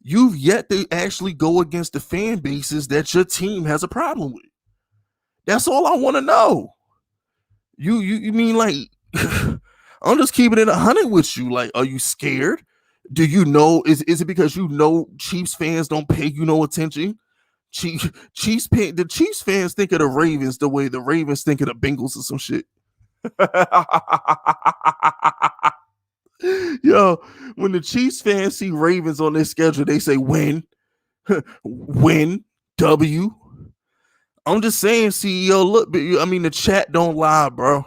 You've yet to actually go against the fan bases that your team has a problem with. That's all I want to know. You mean like I'm just keeping it 100 with you? Like, are you scared? Do you know? Is it because you know Chiefs fans don't pay you no attention? The Chiefs fans think of the Ravens the way the Ravens think of the Bengals or some shit. Yo, when the Chiefs fans see Ravens on their schedule, they say win, win, W. I'm just saying, CEO, look, I mean, the chat don't lie, bro.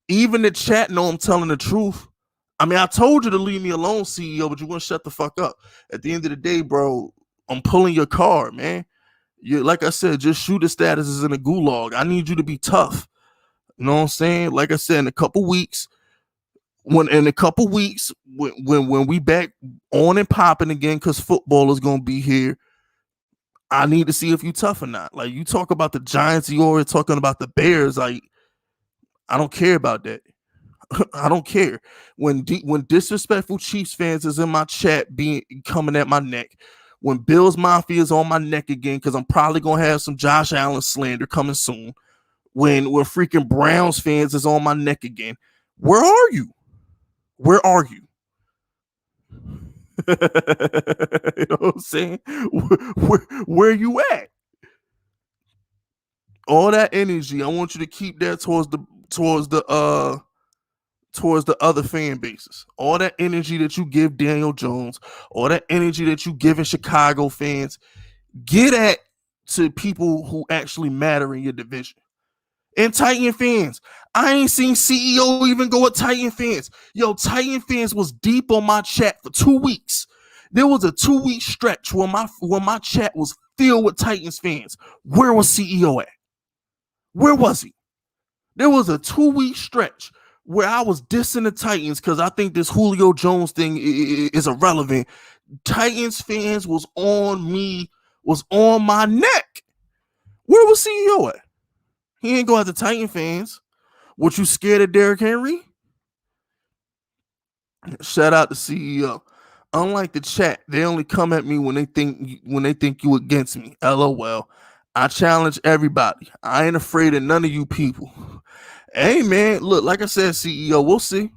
Even the chat know I'm telling the truth. I mean, I told you to leave me alone, CEO, but you wouldn't shut the fuck up. At the end of the day, bro, I'm pulling your card, man. You, like I said, just shooter status is in a gulag. I need you to be tough. You know what I'm saying? Like I said, in a couple weeks, when we back on and popping again, because football is gonna be here, I need to see if you tough or not. Like, you talk about the Giants, you already talking about the Bears. Like, I don't care about that. I don't care when disrespectful Chiefs fans is in my chat coming at my neck. When Bills Mafia is on my neck again, because I'm probably gonna have some Josh Allen slander coming soon. When freaking Browns fans is on my neck again. Where are you? Where are you? You know what I'm saying? Where you at? All that energy, I want you to keep that towards the other fan bases. All that energy that you give Daniel Jones, all that energy that you give in Chicago fans, get at to people who actually matter in your division. And Titan fans, I ain't seen CEO even go at Titan fans. Yo, Titan fans was deep on my chat for 2 weeks. There was a 2-week stretch where my chat was filled with Titans fans. Where was CEO at? Where was he? There was a 2-week stretch where I was dissing the Titans because I think this Julio Jones thing is irrelevant. Titans fans was on me, was on my neck. Where was CEO at? He ain't go at the Titan fans. What, you scared of Derrick Henry? Shout out to CEO. Unlike the chat, they only come at me when they think you against me. LOL. I challenge everybody. I ain't afraid of none of you people. Hey man, look, like I said, CEO, we'll see.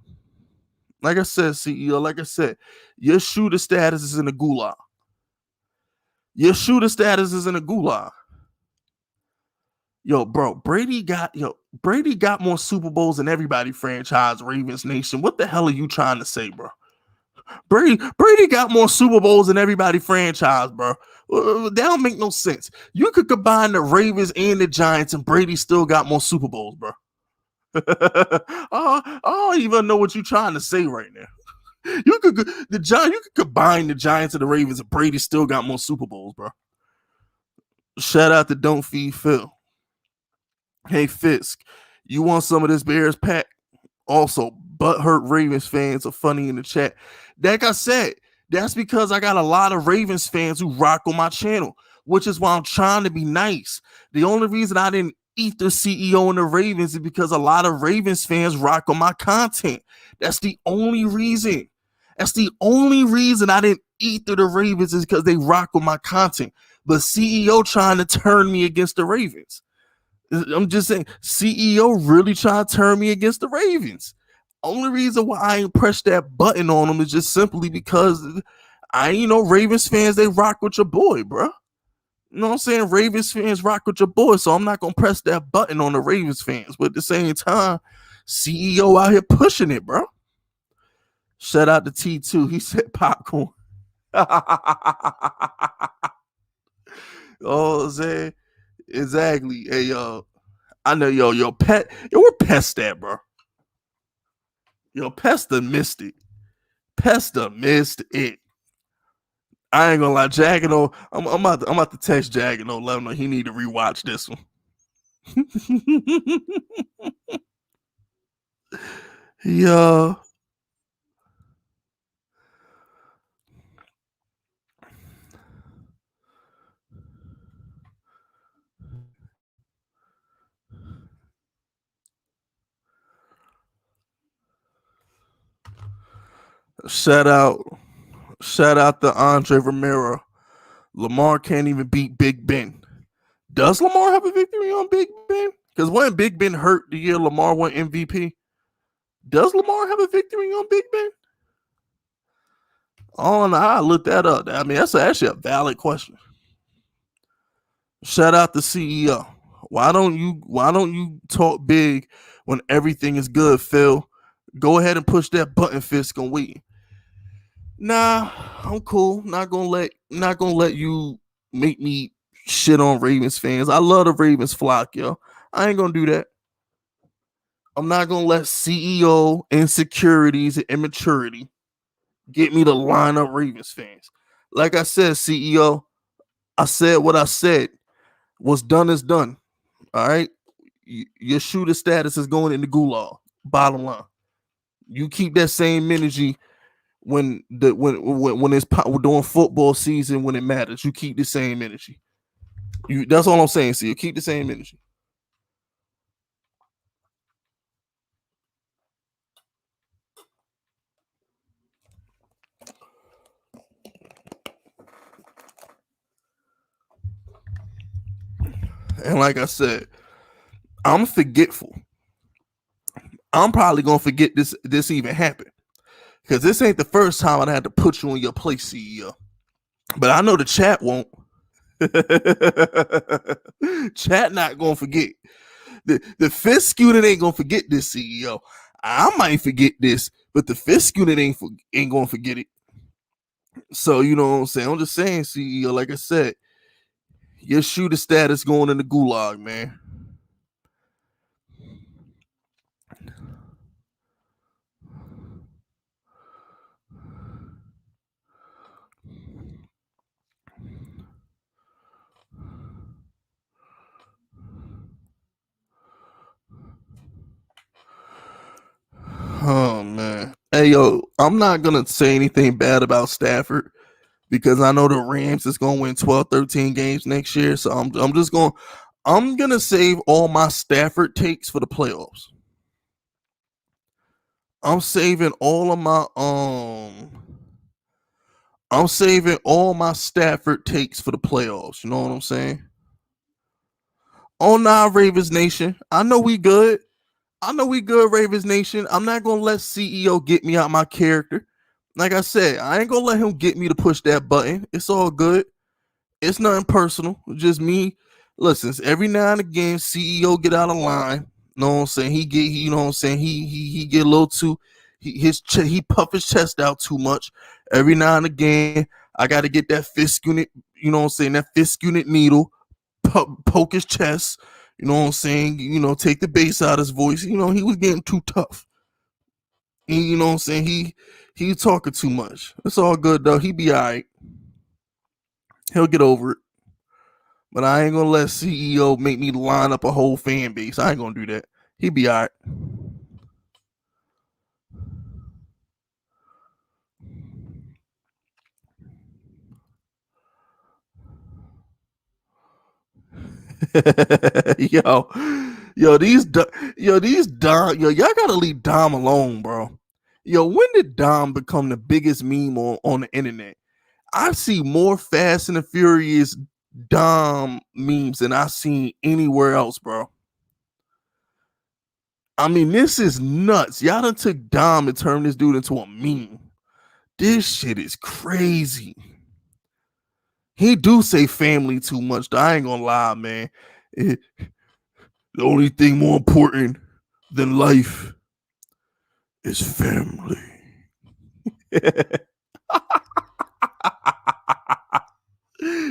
Like I said, CEO, like I said, your shooter status is in the gulag. Your shooter status is in the gulag. Yo, bro, Brady got more Super Bowls than everybody franchise, Ravens Nation. What the hell are you trying to say, bro? Brady got more Super Bowls than everybody franchise, bro. That don't make no sense. You could combine the Ravens and the Giants, and Brady still got more Super Bowls, bro. I don't even know what you're trying to say right now. You could combine the Giants and the Ravens, and Brady still got more Super Bowls, bro. Shout out to Don't Feed Phil. Hey Fisk, you want some of this Bears pack? Also, butthurt Ravens fans are funny in the chat. Like I said, that's because I got a lot of Ravens fans who rock on my channel, which is why I'm trying to be nice. The only reason I didn't eat the CEO and the Ravens is because a lot of Ravens fans rock on my content. That's the only reason. That's the only reason I didn't eat through the Ravens is because they rock on my content. But CEO trying to turn me against the Ravens. I'm just saying, CEO really trying to turn me against the Ravens. Only reason why I ain't pressed that button on them is just simply because Ravens fans, they rock with your boy, bro. You know what I'm saying? Ravens fans rock with your boy, so I'm not gonna press that button on the Ravens fans. But at the same time, CEO out here pushing it, bro. Shout out to T2. He said popcorn. Oh, Zay. Exactly. Hey, I know, where Pest at, bro? Yo, Pesta missed it. Pesta missed it. I ain't gonna lie, Jagano. I'm about to text Jagano, let him know he need to rewatch this one. Yeah. Shout out to Andre Romero. Lamar can't even beat Big Ben. Does Lamar have a victory on Big Ben? Because when Big Ben hurt the year Lamar won MVP, does Lamar have a victory on Big Ben? Oh, no, I looked that up. I mean, that's actually a valid question. Shout out to CEO. Why don't you talk big when everything is good, Phil? Go ahead and push that button, Fisk, and wait. Nah, I'm cool. Not gonna let you make me shit on Ravens fans. I love the Ravens flock, yo. I ain't gonna do that. I'm not gonna let CEO insecurities and immaturity get me to line up Ravens fans. Like I said, CEO, I said what I said. What's done is done. All right. Your shooter status is going in the gulag. Bottom line. You keep that same energy when it's during football season when it matters. You keep the same energy. That's all I'm saying. So you keep the same energy. And like I said, I'm forgetful. I'm probably gonna forget this even happened. Because this ain't the first time I had to put you on your place, CEO. But I know the chat won't. Chat not gonna forget. The Fisk unit ain't gonna forget this, CEO. I might forget this, but the Fisk unit ain't gonna forget it. So you know what I'm saying? I'm just saying, CEO. Like I said, your shooter status going in the gulag, man. Oh man. Hey yo, I'm not gonna say anything bad about Stafford because I know the Rams is gonna win 12, 13 games next year. So I'm gonna save all my Stafford takes for the playoffs. I'm saving all of my I'm saving all my Stafford takes for the playoffs. You know what I'm saying? Oh nah, Ravens Nation. I know we good. I know we good, Ravens Nation. I'm not gonna let CEO get me out my character. Like I said, I ain't gonna let him get me to push that button. It's all good. It's nothing personal. Just me. Listen, every now and again, CEO get out of line. You know what I'm saying? He get, you know what I'm saying? He get a little too. He puff his chest out too much. Every now and again, I got to get that fist unit. You know what I'm saying? That fist unit needle, poke his chest. You know what I'm saying? You know, take the bass out of his voice. You know, he was getting too tough. You know what I'm saying? He talking too much. It's all good though. He be all right. He'll get over it. But I ain't gonna let CEO make me line up a whole fan base. I ain't gonna do that. He be all right. yo, these Dom, y'all gotta leave Dom alone, bro. Yo, when did Dom become the biggest meme on the internet? I see more Fast and the Furious Dom memes than I seen anywhere else, bro. I mean, this is nuts. Y'all done took Dom and turned this dude into a meme. This shit is crazy. He do say family too much. Though. I ain't gonna lie, man. The only thing more important than life is family.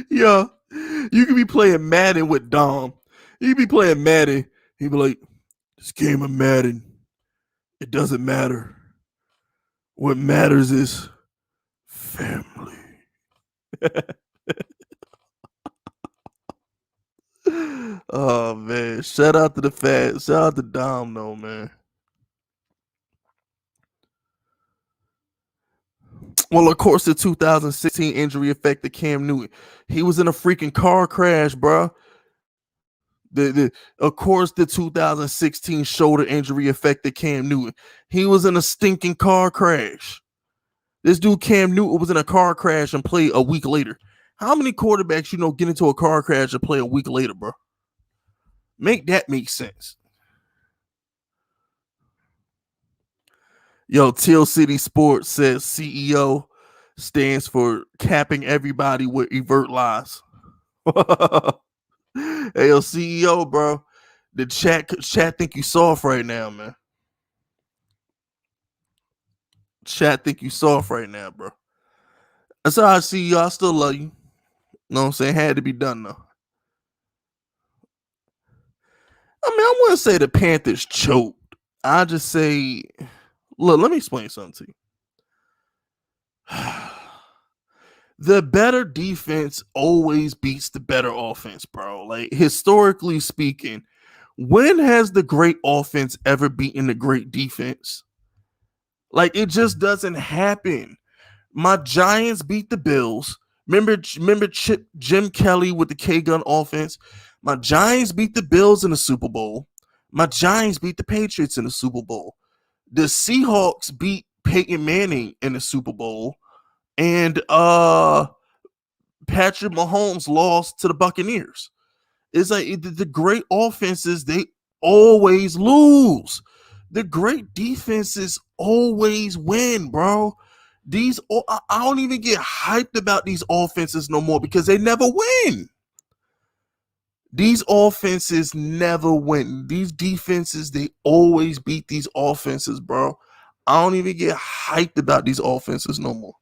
Yo, you could be playing Madden with Dom. You be playing Madden. He be like, this game of Madden, it doesn't matter. What matters is family. Oh man, shout out to the fat, shout out to Dom though, man. Well, of course, the 2016 injury affected Cam Newton. He was in a freaking car crash, bro. Of course, the 2016 shoulder injury affected Cam Newton. He was in a stinking car crash. This dude Cam Newton was in a car crash and played a week later. How many quarterbacks you know get into a car crash and play a week later, bro? Make that make sense. Yo, Teal City Sports says CEO stands for capping everybody with evert lies. Hey, yo, CEO, bro. The chat think you soft right now, man. Chat think you soft right now, bro. That's how I see you. I still love you. You know what I'm saying? Had to be done though. I mean, I wouldn't say the Panthers choked. I just say, look, let me explain something to you. The better defense always beats the better offense, bro. Like historically speaking, when has the great offense ever beaten the great defense? Like it just doesn't happen. My Giants beat the Bills. Remember Jim Kelly with the K gun offense. My Giants beat the Bills in the Super Bowl. My Giants beat the Patriots in the Super Bowl. The Seahawks beat Peyton Manning in the Super Bowl, and Patrick Mahomes lost to the Buccaneers. It's like the great offenses, they always lose. The great defenses always win, bro. I don't even get hyped about these offenses no more because they never win. These offenses never win. These defenses, they always beat these offenses, bro. I don't even get hyped about these offenses no more.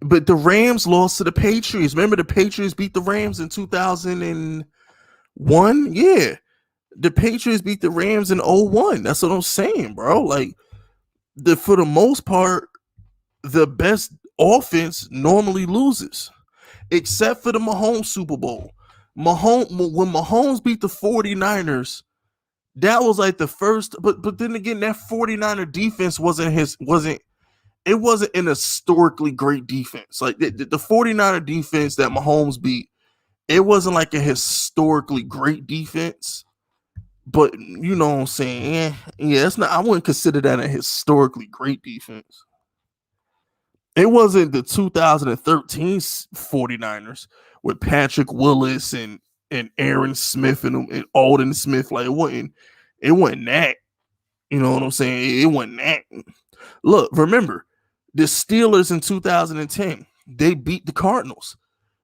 But the Rams lost to the Patriots. Remember the Patriots beat the Rams in 2001? Yeah. The Patriots beat the Rams in 01. That's what I'm saying, bro. Like for the most part, the best offense normally loses, except for the Mahomes Super Bowl. When Mahomes beat the 49ers, that was like the first, but then again, that 49er defense wasn't an historically great defense. Like the 49er defense that Mahomes beat, it wasn't like a historically great defense, But you know what I'm saying? Yeah, it's not. I wouldn't consider that a historically great defense. It wasn't the 2013 49ers with Patrick Willis and Aaron Smith and Alden Smith. Like it wasn't that. You know what I'm saying? It wasn't that. Look, remember the Steelers in 2010, they beat the Cardinals.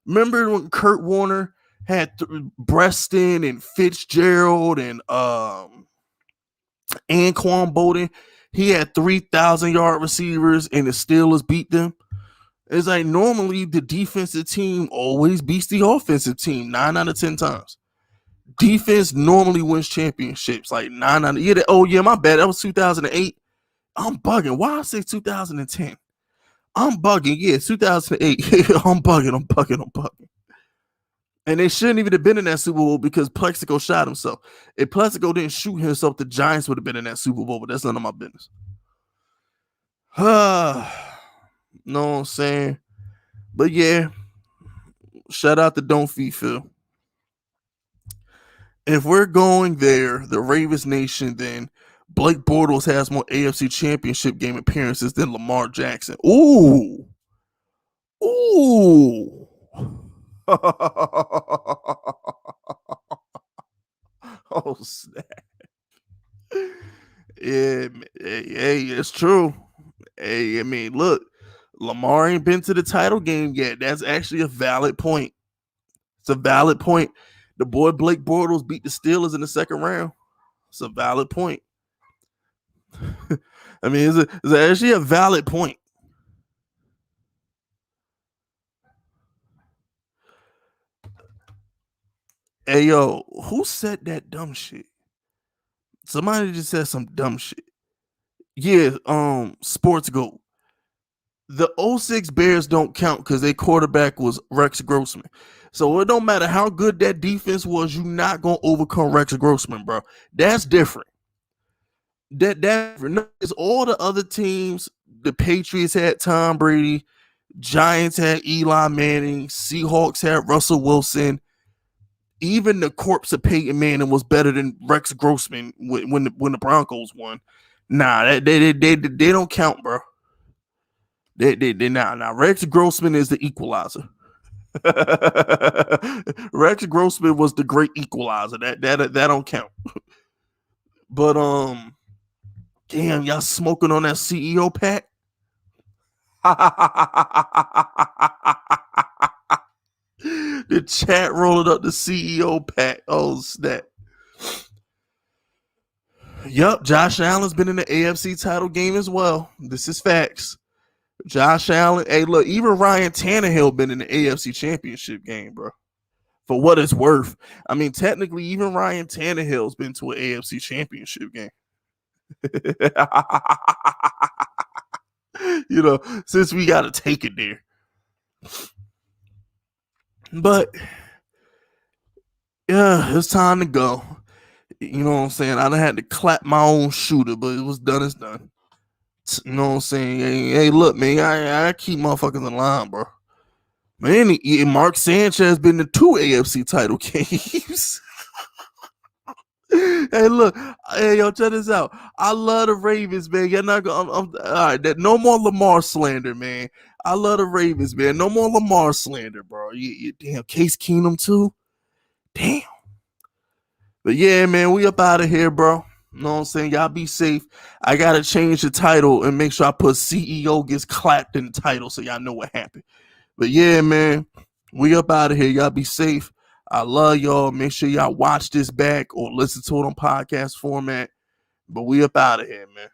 Remember when Kurt Warner had Breaston and Fitzgerald and Anquan Bolden? He had 3,000-yard receivers and the Steelers beat them. It's like normally the defensive team always beats the offensive team 9 out of 10 times. Defense normally wins championships like 9 out of my bad. That was 2008. I'm bugging. Why I say 2010? I'm bugging. Yeah, 2008. I'm bugging. And they shouldn't even have been in that Super Bowl because Plexico shot himself. If Plexico didn't shoot himself, the Giants would have been in that Super Bowl, but that's none of my business. Know what I'm saying? But yeah, shout out to Don't Feed Phil. If we're going there, the Ravens Nation, then Blake Bortles has more AFC Championship game appearances than Lamar Jackson. Ooh. Oh, snap. Yeah, hey, it's true. Hey, I mean, look, Lamar ain't been to the title game yet. That's actually a valid point. It's a valid point. The boy Blake Bortles beat the Steelers in the second round. It's a valid point. I mean, it's actually a valid point. Hey, yo, who said that dumb shit? Somebody just said some dumb shit. Yeah, Sports Gold. The 06 Bears don't count because their quarterback was Rex Grossman. So it don't matter how good that defense was, you're not gonna overcome Rex Grossman, bro. That's different. That is all the other teams. The Patriots had Tom Brady, Giants had Eli Manning, Seahawks had Russell Wilson. Even the corpse of Peyton Manning was better than Rex Grossman when the Broncos won. Nah, they don't count, bro. They now Rex Grossman is the equalizer. Rex Grossman was the great equalizer. That don't count. But damn, y'all smoking on that CEO pack? The chat rolling up the CEO pack. Oh, snap. Yup, Josh Allen's been in the AFC title game as well. This is facts. Josh Allen. Hey, look, even Ryan Tannehill been in the AFC championship game, bro. For what it's worth. I mean, technically, even Ryan Tannehill's been to an AFC championship game. You know, since we got to take it there. But yeah, it's time to go. You know what I'm saying? I done had to clap my own shooter, but it was done as done. You know what I'm saying? Hey, look, man, I keep motherfuckers in line, bro. Man, Mark Sanchez been to 2 AFC title games. Hey, look, hey, yo, check this out. I love the Ravens, man. You're not gonna. All right, no more Lamar slander, man. I love the Ravens, man. No more Lamar slander, bro. You damn Case Keenum too. Damn. But yeah, man, we up out of here, bro. You know what I'm saying? Y'all be safe. I gotta change the title and make sure I put CEO gets clapped in the title so y'all know what happened. But yeah, man, we up out of here. Y'all be safe. I love y'all. Make sure y'all watch this back or listen to it on podcast format. But we up out of here, man.